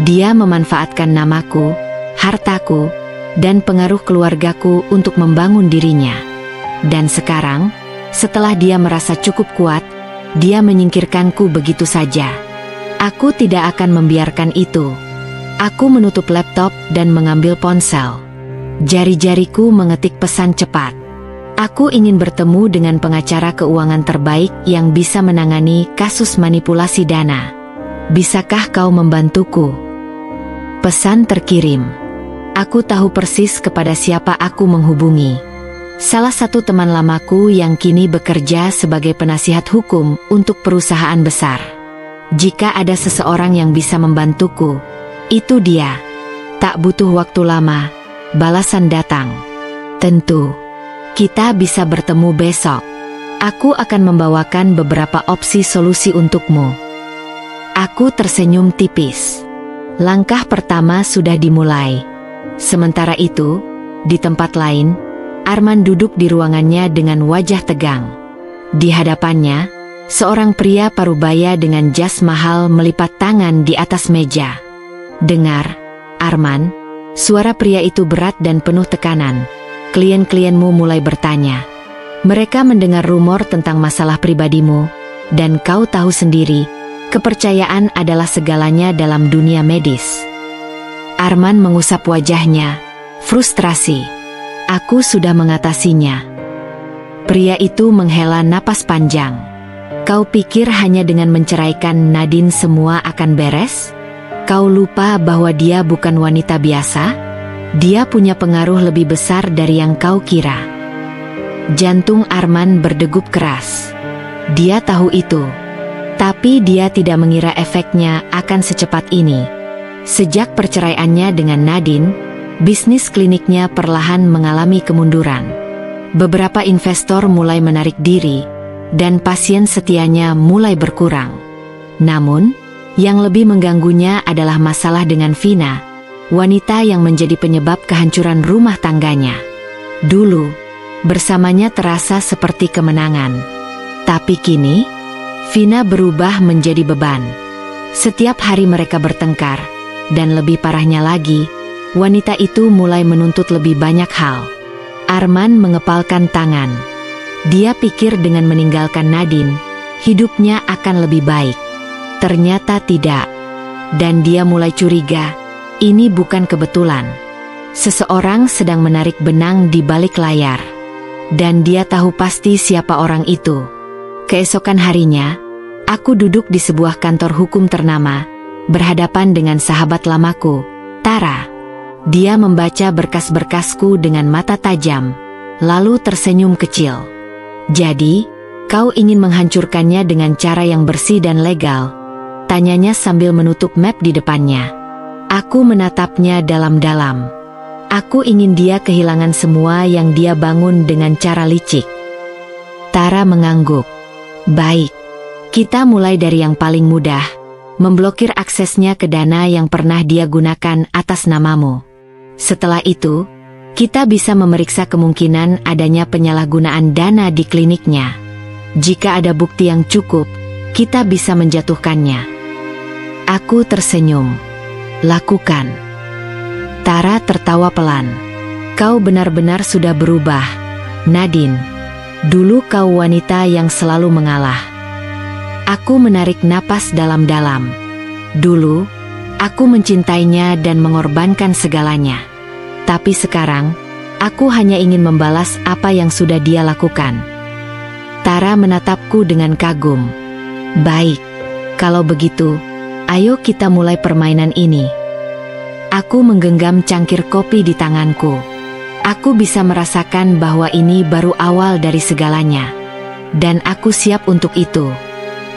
Dia memanfaatkan namaku, hartaku, dan pengaruh keluargaku untuk membangun dirinya. Dan sekarang, setelah dia merasa cukup kuat, dia menyingkirkanku begitu saja. Aku tidak akan membiarkan itu. Aku menutup laptop dan mengambil ponsel. Jari-jariku mengetik pesan cepat. Aku ingin bertemu dengan pengacara keuangan terbaik yang bisa menangani kasus manipulasi dana. Bisakah kau membantuku? Pesan terkirim. Aku tahu persis kepada siapa aku menghubungi. Salah satu teman lamaku yang kini bekerja sebagai penasihat hukum untuk perusahaan besar. Jika ada seseorang yang bisa membantuku, itu dia. Tak butuh waktu lama, balasan datang. Tentu, kita bisa bertemu besok. Aku akan membawakan beberapa opsi solusi untukmu. Aku tersenyum tipis. Langkah pertama sudah dimulai. Sementara itu, di tempat lain, Arman duduk di ruangannya dengan wajah tegang. Di hadapannya, seorang pria parubaya dengan jas mahal melipat tangan di atas meja. Dengar, Arman, suara pria itu berat dan penuh tekanan. Klien-klienmu mulai bertanya. Mereka mendengar rumor tentang masalah pribadimu, dan kau tahu sendiri, kepercayaan adalah segalanya dalam dunia medis. Arman mengusap wajahnya. Frustrasi. Aku sudah mengatasinya. Pria itu menghela napas panjang. Kau pikir hanya dengan menceraikan Nadine semua akan beres? Kau lupa bahwa dia bukan wanita biasa? Dia punya pengaruh lebih besar dari yang kau kira. Jantung Arman berdegup keras. Dia tahu itu. Tapi dia tidak mengira efeknya akan secepat ini. Sejak perceraiannya dengan Nadine, bisnis kliniknya perlahan mengalami kemunduran. Beberapa investor mulai menarik diri, dan pasien setianya mulai berkurang. Namun, yang lebih mengganggunya adalah masalah dengan Vina, wanita yang menjadi penyebab kehancuran rumah tangganya. Dulu, bersamanya terasa seperti kemenangan. Tapi kini, Vina berubah menjadi beban. Setiap hari mereka bertengkar, dan lebih parahnya lagi, wanita itu mulai menuntut lebih banyak hal. Arman mengepalkan tangan. Dia pikir dengan meninggalkan Nadine, hidupnya akan lebih baik. Ternyata tidak. Dan dia mulai curiga, ini bukan kebetulan. Seseorang sedang menarik benang di balik layar. Dan dia tahu pasti siapa orang itu. Keesokan harinya, aku duduk di sebuah kantor hukum ternama, berhadapan dengan sahabat lamaku, Tara. Dia membaca berkas-berkasku dengan mata tajam, lalu tersenyum kecil. Jadi, kau ingin menghancurkannya dengan cara yang bersih dan legal? Tanyanya sambil menutup map di depannya. Aku menatapnya dalam-dalam. Aku ingin dia kehilangan semua yang dia bangun dengan cara licik. Tara mengangguk. Baik, kita mulai dari yang paling mudah, memblokir aksesnya ke dana yang pernah dia gunakan atas namamu. Setelah itu, kita bisa memeriksa kemungkinan adanya penyalahgunaan dana di kliniknya. Jika ada bukti yang cukup, kita bisa menjatuhkannya. Aku tersenyum. Lakukan. Tara tertawa pelan. Kau benar-benar sudah berubah, Nadine. Dulu kau wanita yang selalu mengalah. Aku menarik napas dalam-dalam. Dulu, aku mencintainya dan mengorbankan segalanya. Tapi sekarang, aku hanya ingin membalas apa yang sudah dia lakukan. Tara menatapku dengan kagum. Baik, kalau begitu, ayo kita mulai permainan ini. Aku menggenggam cangkir kopi di tanganku. Aku bisa merasakan bahwa ini baru awal dari segalanya. Dan aku siap untuk itu.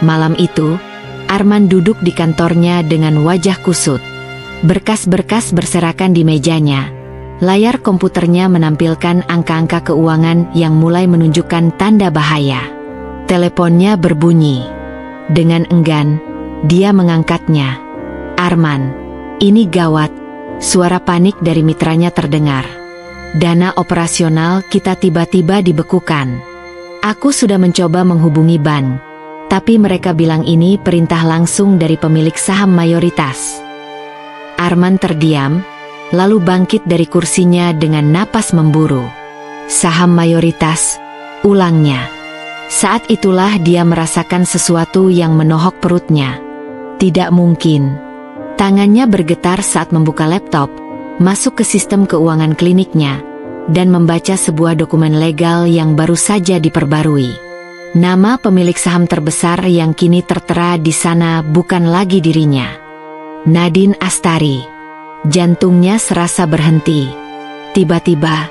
Malam itu, Arman duduk di kantornya dengan wajah kusut. Berkas-berkas berserakan di mejanya. Layar komputernya menampilkan angka-angka keuangan yang mulai menunjukkan tanda bahaya. Teleponnya berbunyi. Dengan enggan, dia mengangkatnya. Arman, ini gawat. Suara panik dari mitranya terdengar. Dana operasional kita tiba-tiba dibekukan. Aku sudah mencoba menghubungi bank, tapi mereka bilang ini perintah langsung dari pemilik saham mayoritas. Arman terdiam, lalu bangkit dari kursinya dengan napas memburu. Saham mayoritas, ulangnya. Saat itulah dia merasakan sesuatu yang menohok perutnya. Tidak mungkin. Tangannya bergetar saat membuka laptop, masuk ke sistem keuangan kliniknya, dan membaca sebuah dokumen legal yang baru saja diperbarui. Nama pemilik saham terbesar yang kini tertera di sana bukan lagi dirinya. Nadine Astari. Jantungnya serasa berhenti. Tiba-tiba,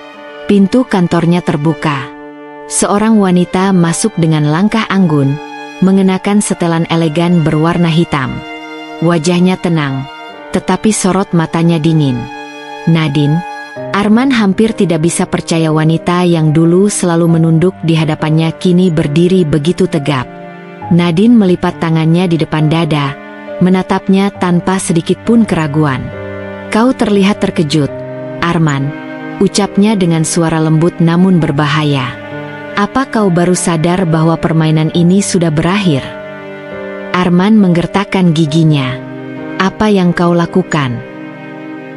pintu kantornya terbuka. Seorang wanita masuk dengan langkah anggun, mengenakan setelan elegan berwarna hitam. Wajahnya tenang, tetapi sorot matanya dingin. Nadine. Arman hampir tidak bisa percaya wanita yang dulu selalu menunduk di hadapannya kini berdiri begitu tegap. Nadine melipat tangannya di depan dada, menatapnya tanpa sedikit pun keraguan. Kau terlihat terkejut, Arman, ucapnya dengan suara lembut namun berbahaya. Apa kau baru sadar bahwa permainan ini sudah berakhir? Arman menggertakkan giginya. Apa yang kau lakukan?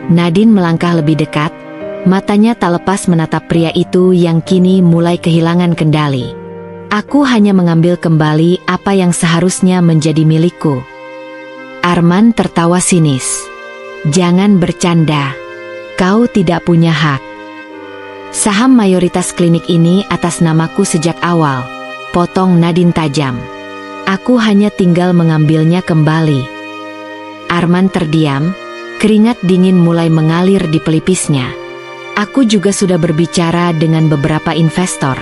Nadine melangkah lebih dekat, matanya tak lepas menatap pria itu yang kini mulai kehilangan kendali. Aku hanya mengambil kembali apa yang seharusnya menjadi milikku. Arman tertawa sinis. Jangan bercanda. Kau tidak punya hak. Saham mayoritas klinik ini atas namaku sejak awal, potong Nadine tajam. Aku hanya tinggal mengambilnya kembali. Arman terdiam, keringat dingin mulai mengalir di pelipisnya. Aku juga sudah berbicara dengan beberapa investor.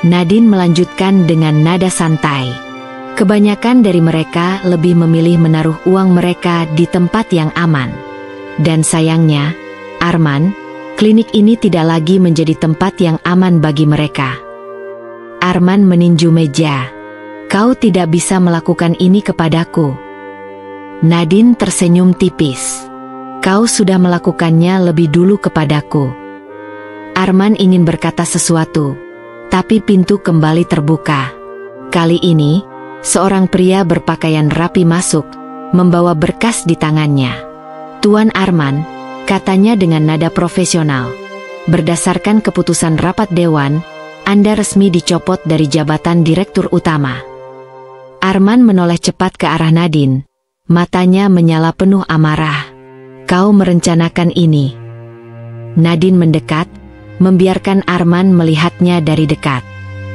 Nadine melanjutkan dengan nada santai. Kebanyakan dari mereka lebih memilih menaruh uang mereka di tempat yang aman. Dan sayangnya, Arman, klinik ini tidak lagi menjadi tempat yang aman bagi mereka. Arman meninju meja. Kau tidak bisa melakukan ini kepadaku. Nadine tersenyum tipis. Kau sudah melakukannya lebih dulu kepadaku. Arman ingin berkata sesuatu, tapi pintu kembali terbuka. Kali ini, seorang pria berpakaian rapi masuk, membawa berkas di tangannya. Tuan Arman, katanya dengan nada profesional, berdasarkan keputusan rapat dewan, Anda resmi dicopot dari jabatan direktur utama. Arman menoleh cepat ke arah Nadine, matanya menyala penuh amarah. Kau merencanakan ini. Nadine mendekat, membiarkan Arman melihatnya dari dekat.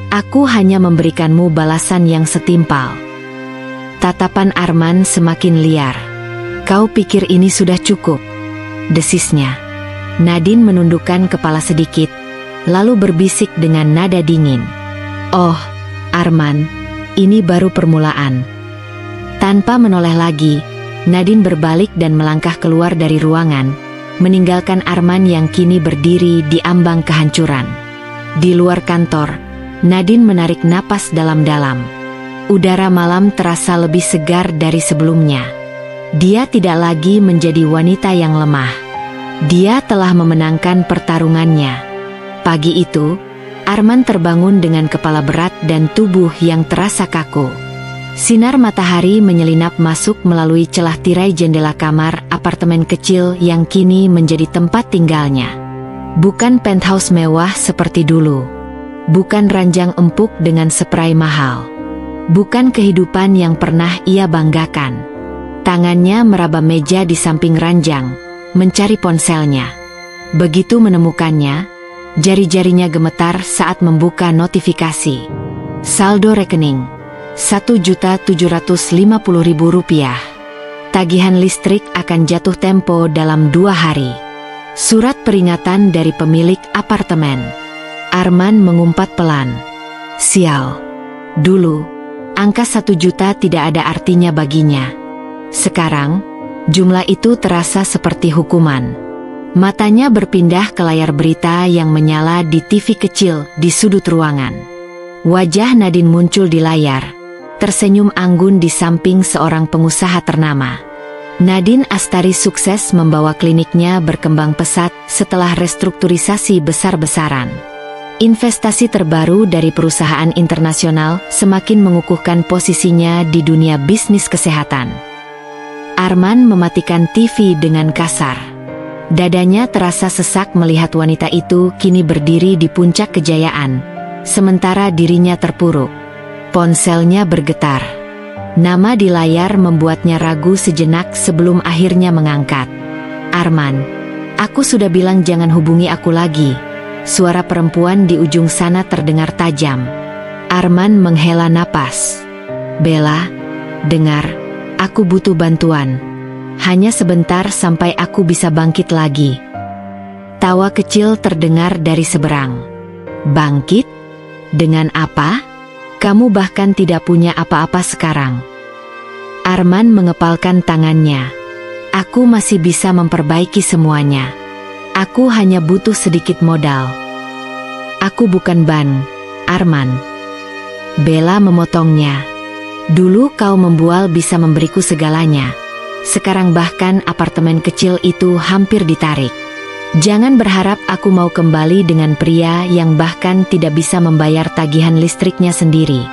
Aku hanya memberikanmu balasan yang setimpal. Tatapan Arman semakin liar. Kau pikir ini sudah cukup? Desisnya. Nadine menundukkan kepala sedikit, lalu berbisik dengan nada dingin. Oh, Arman, ini baru permulaan. Tanpa menoleh lagi, Nadine berbalik dan melangkah keluar dari ruangan, meninggalkan Arman yang kini berdiri di ambang kehancuran. Di luar kantor, Nadine menarik napas dalam-dalam. Udara malam terasa lebih segar dari sebelumnya. Dia tidak lagi menjadi wanita yang lemah. Dia telah memenangkan pertarungannya. Pagi itu, Arman terbangun dengan kepala berat dan tubuh yang terasa kaku. Sinar matahari menyelinap masuk melalui celah tirai jendela kamar apartemen kecil yang kini menjadi tempat tinggalnya. Bukan penthouse mewah seperti dulu. Bukan ranjang empuk dengan spray mahal. Bukan kehidupan yang pernah ia banggakan. Tangannya meraba meja di samping ranjang, mencari ponselnya. Begitu menemukannya, jari-jarinya gemetar saat membuka notifikasi. Saldo rekening, Rp1.750.000. Tagihan listrik akan jatuh tempo dalam 2 hari. Surat peringatan dari pemilik apartemen. Arman mengumpat pelan. Sial. Dulu, angka 1 juta tidak ada artinya baginya. Sekarang, jumlah itu terasa seperti hukuman. Matanya berpindah ke layar berita yang menyala di TV kecil di sudut ruangan. Wajah Nadine muncul di layar, tersenyum anggun di samping seorang pengusaha ternama. Nadine Astari sukses membawa kliniknya berkembang pesat setelah restrukturisasi besar-besaran. Investasi terbaru dari perusahaan internasional semakin mengukuhkan posisinya di dunia bisnis kesehatan. Arman mematikan TV dengan kasar. Dadanya terasa sesak melihat wanita itu kini berdiri di puncak kejayaan, sementara dirinya terpuruk. Ponselnya bergetar. Nama di layar membuatnya ragu sejenak sebelum akhirnya mengangkat. Arman, aku sudah bilang jangan hubungi aku lagi. Suara perempuan di ujung sana terdengar tajam. Arman menghela napas. Bella, dengar. Aku butuh bantuan. Hanya sebentar sampai aku bisa bangkit lagi. Tawa kecil terdengar dari seberang. Bangkit? Dengan apa? Kamu bahkan tidak punya apa-apa sekarang. Arman mengepalkan tangannya. Aku masih bisa memperbaiki semuanya. Aku hanya butuh sedikit modal. Aku bukan bank, Arman. Bella memotongnya. Dulu kau membual bisa memberiku segalanya. Sekarang bahkan apartemen kecil itu hampir ditarik. Jangan berharap aku mau kembali dengan pria yang bahkan tidak bisa membayar tagihan listriknya sendiri.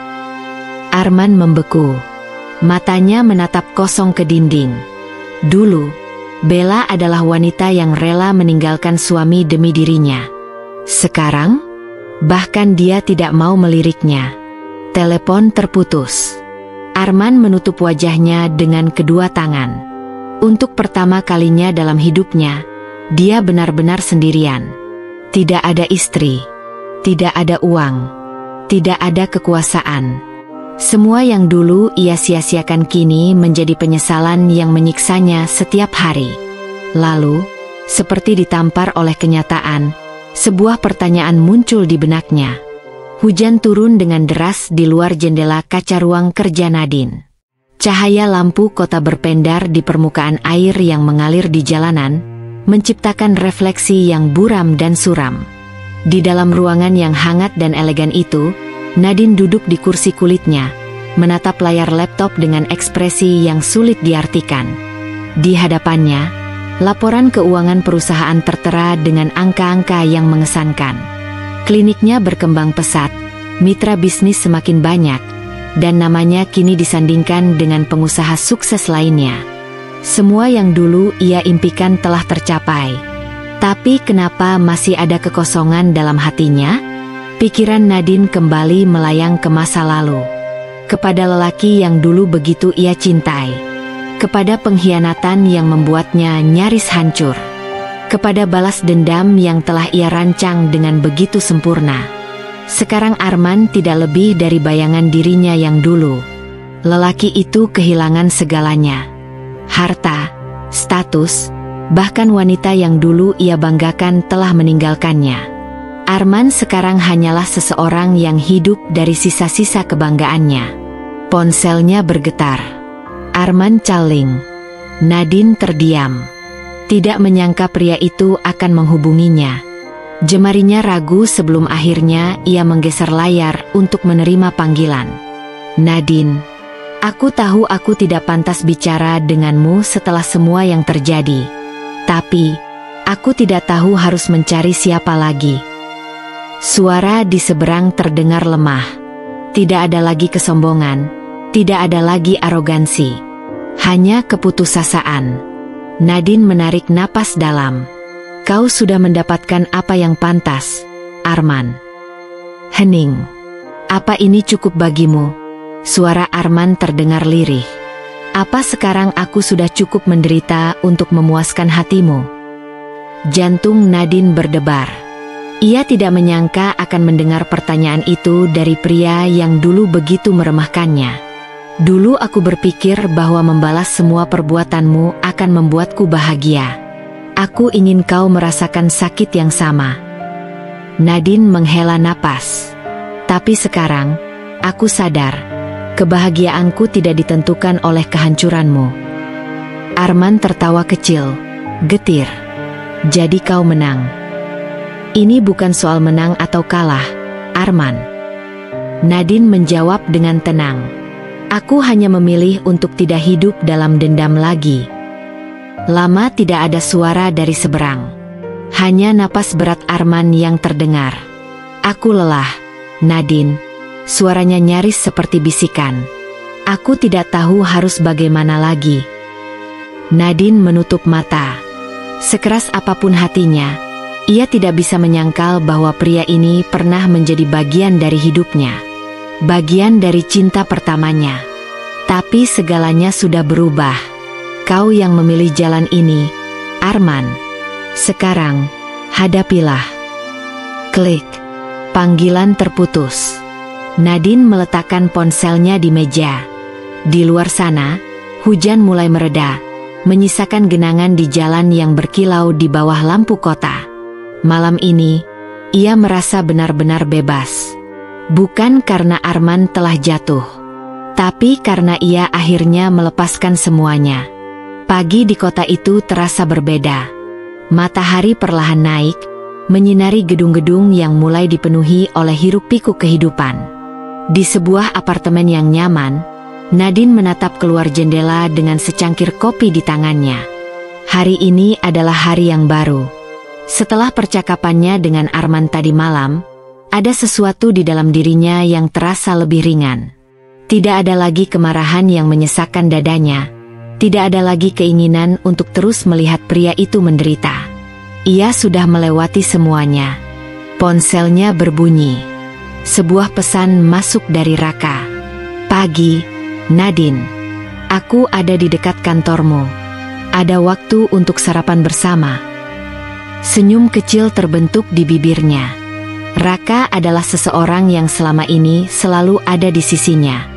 Arman membeku. Matanya menatap kosong ke dinding. Dulu, Bella adalah wanita yang rela meninggalkan suami demi dirinya. Sekarang, bahkan dia tidak mau meliriknya. Telepon terputus. Arman menutup wajahnya dengan kedua tangan. Untuk pertama kalinya dalam hidupnya, dia benar-benar sendirian. Tidak ada istri, tidak ada uang, tidak ada kekuasaan. Semua yang dulu ia sia-siakan kini menjadi penyesalan yang menyiksanya setiap hari. Lalu, seperti ditampar oleh kenyataan, sebuah pertanyaan muncul di benaknya. Hujan turun dengan deras di luar jendela kaca ruang kerja Nadine. Cahaya lampu kota berpendar di permukaan air yang mengalir di jalanan, menciptakan refleksi yang buram dan suram. Di dalam ruangan yang hangat dan elegan itu, Nadine duduk di kursi kulitnya, menatap layar laptop dengan ekspresi yang sulit diartikan. Di hadapannya, laporan keuangan perusahaan tertera dengan angka-angka yang mengesankan. Kliniknya berkembang pesat, mitra bisnis semakin banyak, dan namanya kini disandingkan dengan pengusaha sukses lainnya. Semua yang dulu ia impikan telah tercapai. Tapi kenapa masih ada kekosongan dalam hatinya? Pikiran Nadine kembali melayang ke masa lalu. Kepada lelaki yang dulu begitu ia cintai. Kepada pengkhianatan yang membuatnya nyaris hancur. Kepada balas dendam yang telah ia rancang dengan begitu sempurna. Sekarang Arman tidak lebih dari bayangan dirinya yang dulu. Lelaki itu kehilangan segalanya. Harta, status, bahkan wanita yang dulu ia banggakan telah meninggalkannya. Arman sekarang hanyalah seseorang yang hidup dari sisa-sisa kebanggaannya. Ponselnya bergetar. Arman calling. Nadine terdiam. Tidak menyangka pria itu akan menghubunginya. Jemarinya ragu sebelum akhirnya ia menggeser layar untuk menerima panggilan. Nadine, aku tahu aku tidak pantas bicara denganmu setelah semua yang terjadi. Tapi, aku tidak tahu harus mencari siapa lagi. Suara di seberang terdengar lemah. Tidak ada lagi kesombongan, tidak ada lagi arogansi. Hanya keputusasaan. Nadine menarik napas dalam. Kau sudah mendapatkan apa yang pantas, Arman. Hening. Apa ini cukup bagimu? Suara Arman terdengar lirih. Apa sekarang aku sudah cukup menderita untuk memuaskan hatimu? Jantung Nadine berdebar. Ia tidak menyangka akan mendengar pertanyaan itu dari pria yang dulu begitu meremehkannya. Dulu aku berpikir bahwa membalas semua perbuatanmu akan membuatku bahagia. Aku ingin kau merasakan sakit yang sama. Nadine menghela napas. Tapi sekarang, aku sadar, kebahagiaanku tidak ditentukan oleh kehancuranmu. Arman tertawa kecil, getir. Jadi kau menang. Ini bukan soal menang atau kalah, Arman. Nadine menjawab dengan tenang. Aku hanya memilih untuk tidak hidup dalam dendam lagi. Lama tidak ada suara dari seberang. Hanya napas berat Arman yang terdengar. Aku lelah, Nadine. Suaranya nyaris seperti bisikan. Aku tidak tahu harus bagaimana lagi. Nadine menutup mata. Sekeras apapun hatinya, ia tidak bisa menyangkal bahwa pria ini pernah menjadi bagian dari hidupnya. Bagian dari cinta pertamanya. Tapi segalanya sudah berubah. Kau yang memilih jalan ini, Arman. Sekarang, hadapilah. Klik. Panggilan terputus. Nadine meletakkan ponselnya di meja. Di luar sana, hujan mulai mereda, menyisakan genangan di jalan yang berkilau di bawah lampu kota. Malam ini, ia merasa benar-benar bebas. Bukan karena Arman telah jatuh, tapi karena ia akhirnya melepaskan semuanya. Pagi di kota itu terasa berbeda. Matahari perlahan naik, menyinari gedung-gedung yang mulai dipenuhi oleh hiruk-pikuk kehidupan. Di sebuah apartemen yang nyaman, Nadine menatap keluar jendela dengan secangkir kopi di tangannya. Hari ini adalah hari yang baru. Setelah percakapannya dengan Arman tadi malam, ada sesuatu di dalam dirinya yang terasa lebih ringan. Tidak ada lagi kemarahan yang menyesakkan dadanya. Tidak ada lagi keinginan untuk terus melihat pria itu menderita. Ia sudah melewati semuanya. Ponselnya berbunyi. Sebuah pesan masuk dari Raka. Pagi, Nadine. Aku ada di dekat kantormu. Ada waktu untuk sarapan bersama. Senyum kecil terbentuk di bibirnya. Raka adalah seseorang yang selama ini selalu ada di sisinya.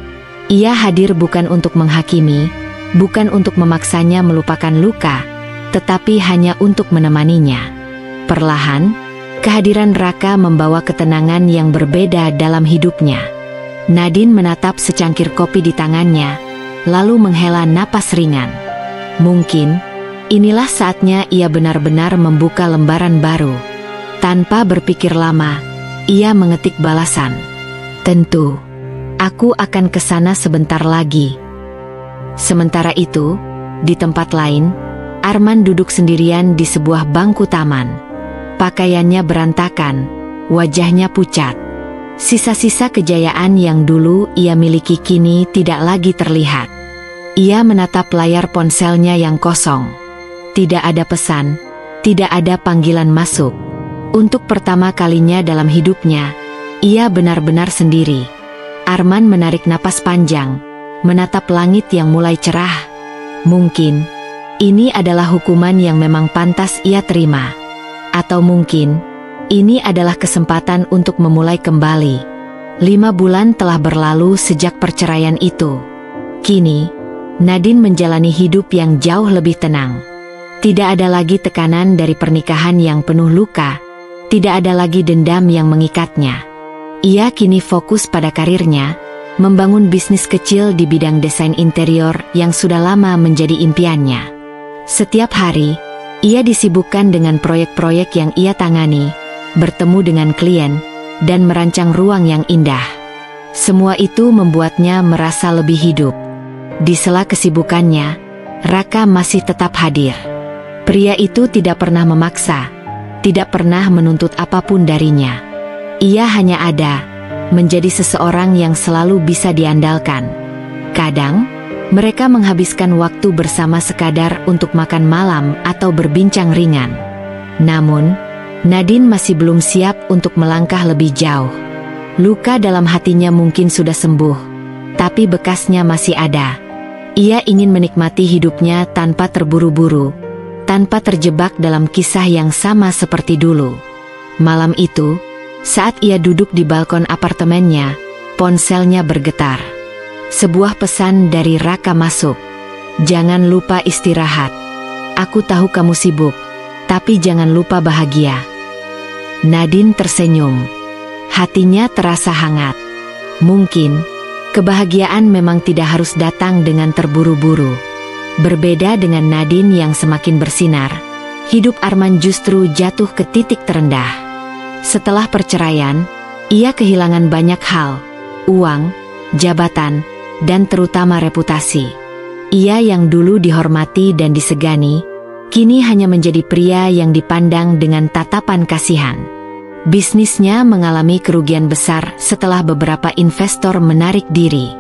Ia hadir bukan untuk menghakimi, bukan untuk memaksanya melupakan luka, tetapi hanya untuk menemaninya. Perlahan, kehadiran Raka membawa ketenangan yang berbeda dalam hidupnya. Nadine menatap secangkir kopi di tangannya, lalu menghela napas ringan. Mungkin, inilah saatnya ia benar-benar membuka lembaran baru. Tanpa berpikir lama, ia mengetik balasan. Tentu, aku akan ke sana sebentar lagi. Sementara itu, di tempat lain, Arman duduk sendirian di sebuah bangku taman. Pakaiannya berantakan, wajahnya pucat. Sisa-sisa kejayaan yang dulu ia miliki kini tidak lagi terlihat. Ia menatap layar ponselnya yang kosong. Tidak ada pesan, tidak ada panggilan masuk. Untuk pertama kalinya dalam hidupnya, ia benar-benar sendiri. Arman menarik napas panjang, menatap langit yang mulai cerah. Mungkin, ini adalah hukuman yang memang pantas ia terima. Atau mungkin, ini adalah kesempatan untuk memulai kembali. 5 bulan telah berlalu sejak perceraian itu. Kini, Nadine menjalani hidup yang jauh lebih tenang. Tidak ada lagi tekanan dari pernikahan yang penuh luka, tidak ada lagi dendam yang mengikatnya. Ia kini fokus pada karirnya, membangun bisnis kecil di bidang desain interior yang sudah lama menjadi impiannya. Setiap hari, ia disibukkan dengan proyek-proyek yang ia tangani, bertemu dengan klien, dan merancang ruang yang indah. Semua itu membuatnya merasa lebih hidup. Di sela kesibukannya, Raka masih tetap hadir. Pria itu tidak pernah memaksa, tidak pernah menuntut apapun darinya. Ia hanya ada, menjadi seseorang yang selalu bisa diandalkan. Kadang, mereka menghabiskan waktu bersama sekadar untuk makan malam atau berbincang ringan. Namun, Nadine masih belum siap untuk melangkah lebih jauh. Luka dalam hatinya mungkin sudah sembuh, tapi bekasnya masih ada. Ia ingin menikmati hidupnya tanpa terburu-buru, tanpa terjebak dalam kisah yang sama seperti dulu. Malam itu, saat ia duduk di balkon apartemennya, ponselnya bergetar. Sebuah pesan dari Raka masuk. Jangan lupa istirahat. Aku tahu kamu sibuk, tapi jangan lupa bahagia. Nadine tersenyum. Hatinya terasa hangat. Mungkin, kebahagiaan memang tidak harus datang dengan terburu-buru. Berbeda dengan Nadine yang semakin bersinar, hidup Arman justru jatuh ke titik terendah. Setelah perceraian, ia kehilangan banyak hal, uang, jabatan, dan terutama reputasi. Ia yang dulu dihormati dan disegani, kini hanya menjadi pria yang dipandang dengan tatapan kasihan. Bisnisnya mengalami kerugian besar setelah beberapa investor menarik diri.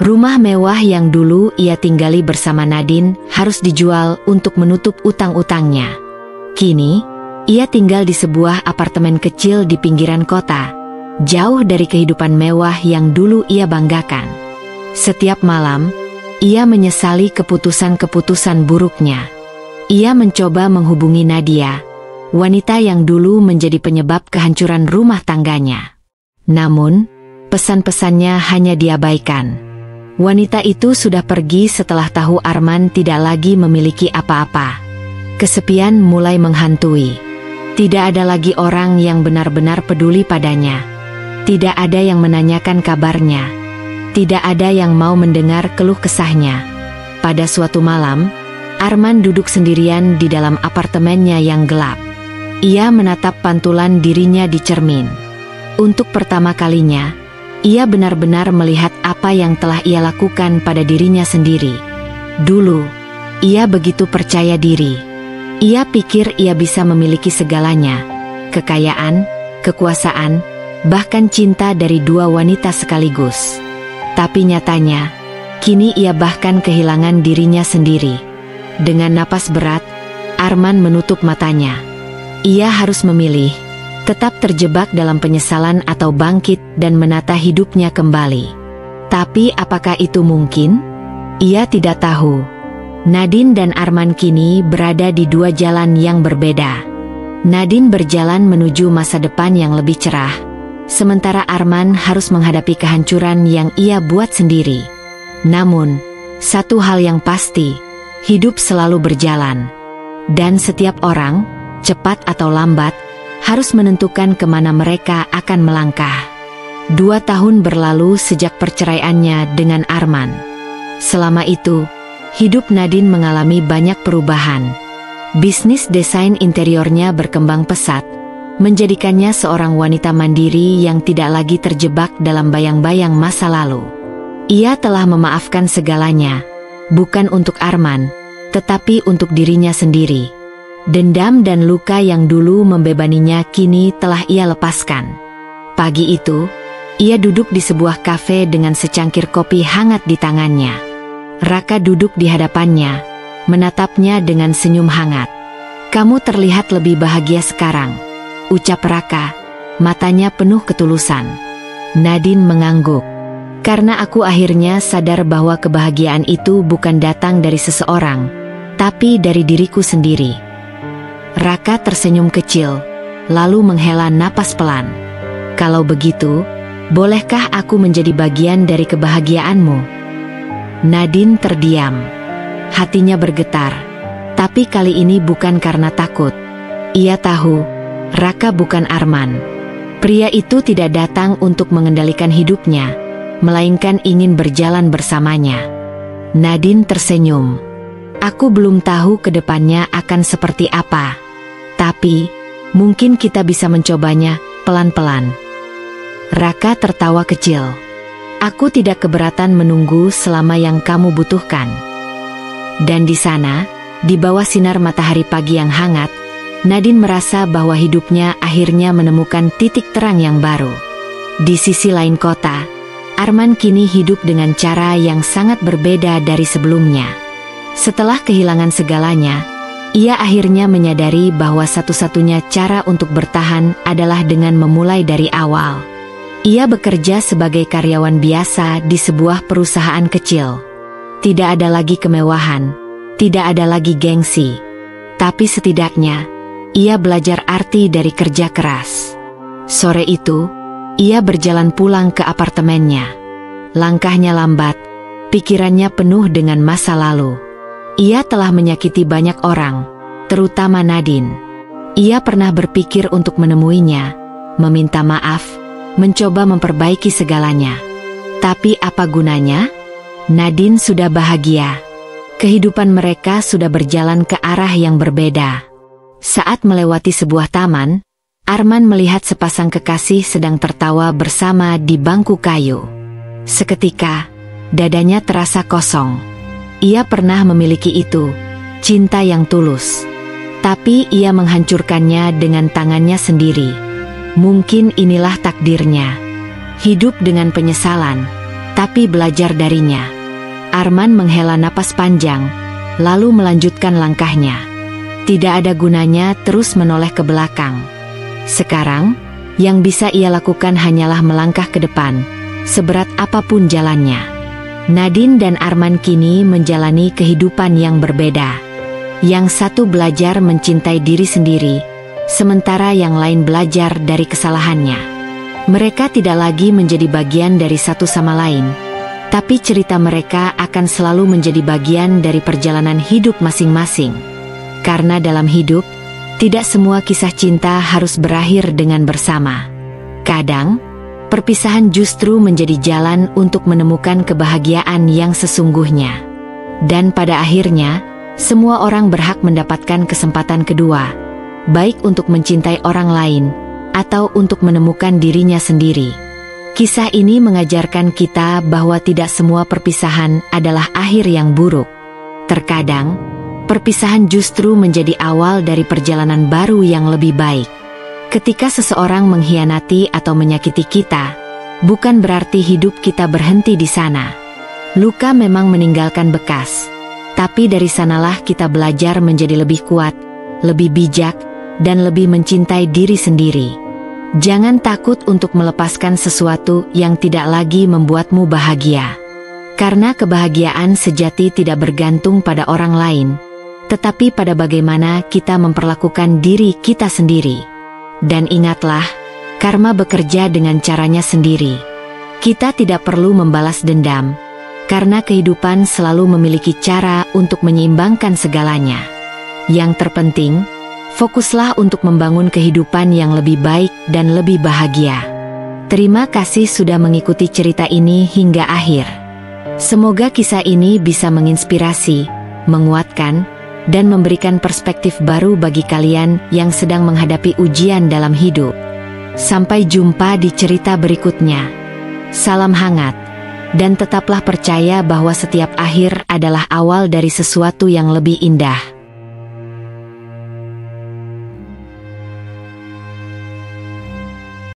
Rumah mewah yang dulu ia tinggali bersama Nadine harus dijual untuk menutup utang-utangnya. Kini, ia tinggal di sebuah apartemen kecil di pinggiran kota, jauh dari kehidupan mewah yang dulu ia banggakan. Setiap malam, ia menyesali keputusan-keputusan buruknya. Ia mencoba menghubungi Nadia, wanita yang dulu menjadi penyebab kehancuran rumah tangganya. Namun, pesan-pesannya hanya diabaikan. Wanita itu sudah pergi setelah tahu Arman tidak lagi memiliki apa-apa. Kesepian mulai menghantui. Tidak ada lagi orang yang benar-benar peduli padanya. Tidak ada yang menanyakan kabarnya. Tidak ada yang mau mendengar keluh kesahnya. Pada suatu malam, Arman duduk sendirian di dalam apartemennya yang gelap. Ia menatap pantulan dirinya di cermin. Untuk pertama kalinya, ia benar-benar melihat apa yang telah ia lakukan pada dirinya sendiri. Dulu, ia begitu percaya diri. Ia pikir ia bisa memiliki segalanya, kekayaan, kekuasaan, bahkan cinta dari 2 wanita sekaligus. Tapi nyatanya, kini ia bahkan kehilangan dirinya sendiri. Dengan napas berat, Arman menutup matanya. Ia harus memilih, tetap terjebak dalam penyesalan atau bangkit dan menata hidupnya kembali. Tapi apakah itu mungkin? Ia tidak tahu. Nadine dan Arman kini berada di dua jalan yang berbeda. Nadine berjalan menuju masa depan yang lebih cerah, sementara Arman harus menghadapi kehancuran yang ia buat sendiri. Namun, satu hal yang pasti, hidup selalu berjalan. Dan setiap orang, cepat atau lambat, harus menentukan kemana mereka akan melangkah. 2 tahun berlalu sejak perceraiannya dengan Arman. Selama itu, hidup Nadine mengalami banyak perubahan. Bisnis desain interiornya berkembang pesat, menjadikannya seorang wanita mandiri yang tidak lagi terjebak dalam bayang-bayang masa lalu. Ia telah memaafkan segalanya, bukan untuk Arman, tetapi untuk dirinya sendiri. Dendam dan luka yang dulu membebaninya kini telah ia lepaskan. Pagi itu, ia duduk di sebuah kafe dengan secangkir kopi hangat di tangannya. Raka duduk di hadapannya, menatapnya dengan senyum hangat. "Kamu terlihat lebih bahagia sekarang," ucap Raka, matanya penuh ketulusan. Nadine mengangguk. "Karena aku akhirnya sadar bahwa kebahagiaan itu bukan datang dari seseorang, tapi dari diriku sendiri." Raka tersenyum kecil, lalu menghela napas pelan. "Kalau begitu, bolehkah aku menjadi bagian dari kebahagiaanmu?" Nadine terdiam. Hatinya bergetar, tapi kali ini bukan karena takut. Ia tahu, Raka bukan Arman. Pria itu tidak datang untuk mengendalikan hidupnya, melainkan ingin berjalan bersamanya. Nadine tersenyum. "Aku belum tahu ke depannya akan seperti apa. Tapi, mungkin kita bisa mencobanya, pelan-pelan." Raka tertawa kecil. "Aku tidak keberatan menunggu selama yang kamu butuhkan." Dan di sana, di bawah sinar matahari pagi yang hangat, Nadine merasa bahwa hidupnya akhirnya menemukan titik terang yang baru. Di sisi lain kota, Arman kini hidup dengan cara yang sangat berbeda dari sebelumnya. Setelah kehilangan segalanya, ia akhirnya menyadari bahwa satu-satunya cara untuk bertahan adalah dengan memulai dari awal. Ia bekerja sebagai karyawan biasa di sebuah perusahaan kecil. Tidak ada lagi kemewahan, tidak ada lagi gengsi. Tapi setidaknya, ia belajar arti dari kerja keras. Sore itu, ia berjalan pulang ke apartemennya. Langkahnya lambat, pikirannya penuh dengan masa lalu. Ia telah menyakiti banyak orang, terutama Nadine. Ia pernah berpikir untuk menemuinya, meminta maaf, mencoba memperbaiki segalanya. Tapi apa gunanya? Nadine sudah bahagia. Kehidupan mereka sudah berjalan ke arah yang berbeda. Saat melewati sebuah taman, Arman melihat sepasang kekasih sedang tertawa bersama di bangku kayu. Seketika, dadanya terasa kosong. Ia pernah memiliki itu, cinta yang tulus. Tapi ia menghancurkannya dengan tangannya sendiri. Mungkin inilah takdirnya. Hidup dengan penyesalan, tapi belajar darinya. Arman menghela napas panjang, lalu melanjutkan langkahnya. Tidak ada gunanya terus menoleh ke belakang. Sekarang, yang bisa ia lakukan hanyalah melangkah ke depan, seberat apapun jalannya. Nadine dan Arman kini menjalani kehidupan yang berbeda. Yang satu belajar mencintai diri sendiri, sementara yang lain belajar dari kesalahannya. Mereka tidak lagi menjadi bagian dari satu sama lain, tapi cerita mereka akan selalu menjadi bagian dari perjalanan hidup masing-masing. Karena dalam hidup, tidak semua kisah cinta harus berakhir dengan bersama. Kadang, perpisahan justru menjadi jalan untuk menemukan kebahagiaan yang sesungguhnya. Dan pada akhirnya, semua orang berhak mendapatkan kesempatan kedua, baik untuk mencintai orang lain, atau untuk menemukan dirinya sendiri. Kisah ini mengajarkan kita bahwa tidak semua perpisahan adalah akhir yang buruk. Terkadang, perpisahan justru menjadi awal dari perjalanan baru yang lebih baik. Ketika seseorang mengkhianati atau menyakiti kita, bukan berarti hidup kita berhenti di sana. Luka memang meninggalkan bekas, tapi dari sanalah kita belajar menjadi lebih kuat, lebih bijak, dan lebih mencintai diri sendiri. Jangan takut untuk melepaskan sesuatu yang tidak lagi membuatmu bahagia. Karena kebahagiaan sejati tidak bergantung pada orang lain, tetapi pada bagaimana kita memperlakukan diri kita sendiri. Dan ingatlah, karma bekerja dengan caranya sendiri. Kita tidak perlu membalas dendam, karena kehidupan selalu memiliki cara untuk menyeimbangkan segalanya. Yang terpenting, fokuslah untuk membangun kehidupan yang lebih baik dan lebih bahagia. Terima kasih sudah mengikuti cerita ini hingga akhir. Semoga kisah ini bisa menginspirasi, menguatkan, dan memberikan perspektif baru bagi kalian yang sedang menghadapi ujian dalam hidup. Sampai jumpa di cerita berikutnya. Salam hangat, dan tetaplah percaya bahwa setiap akhir adalah awal dari sesuatu yang lebih indah.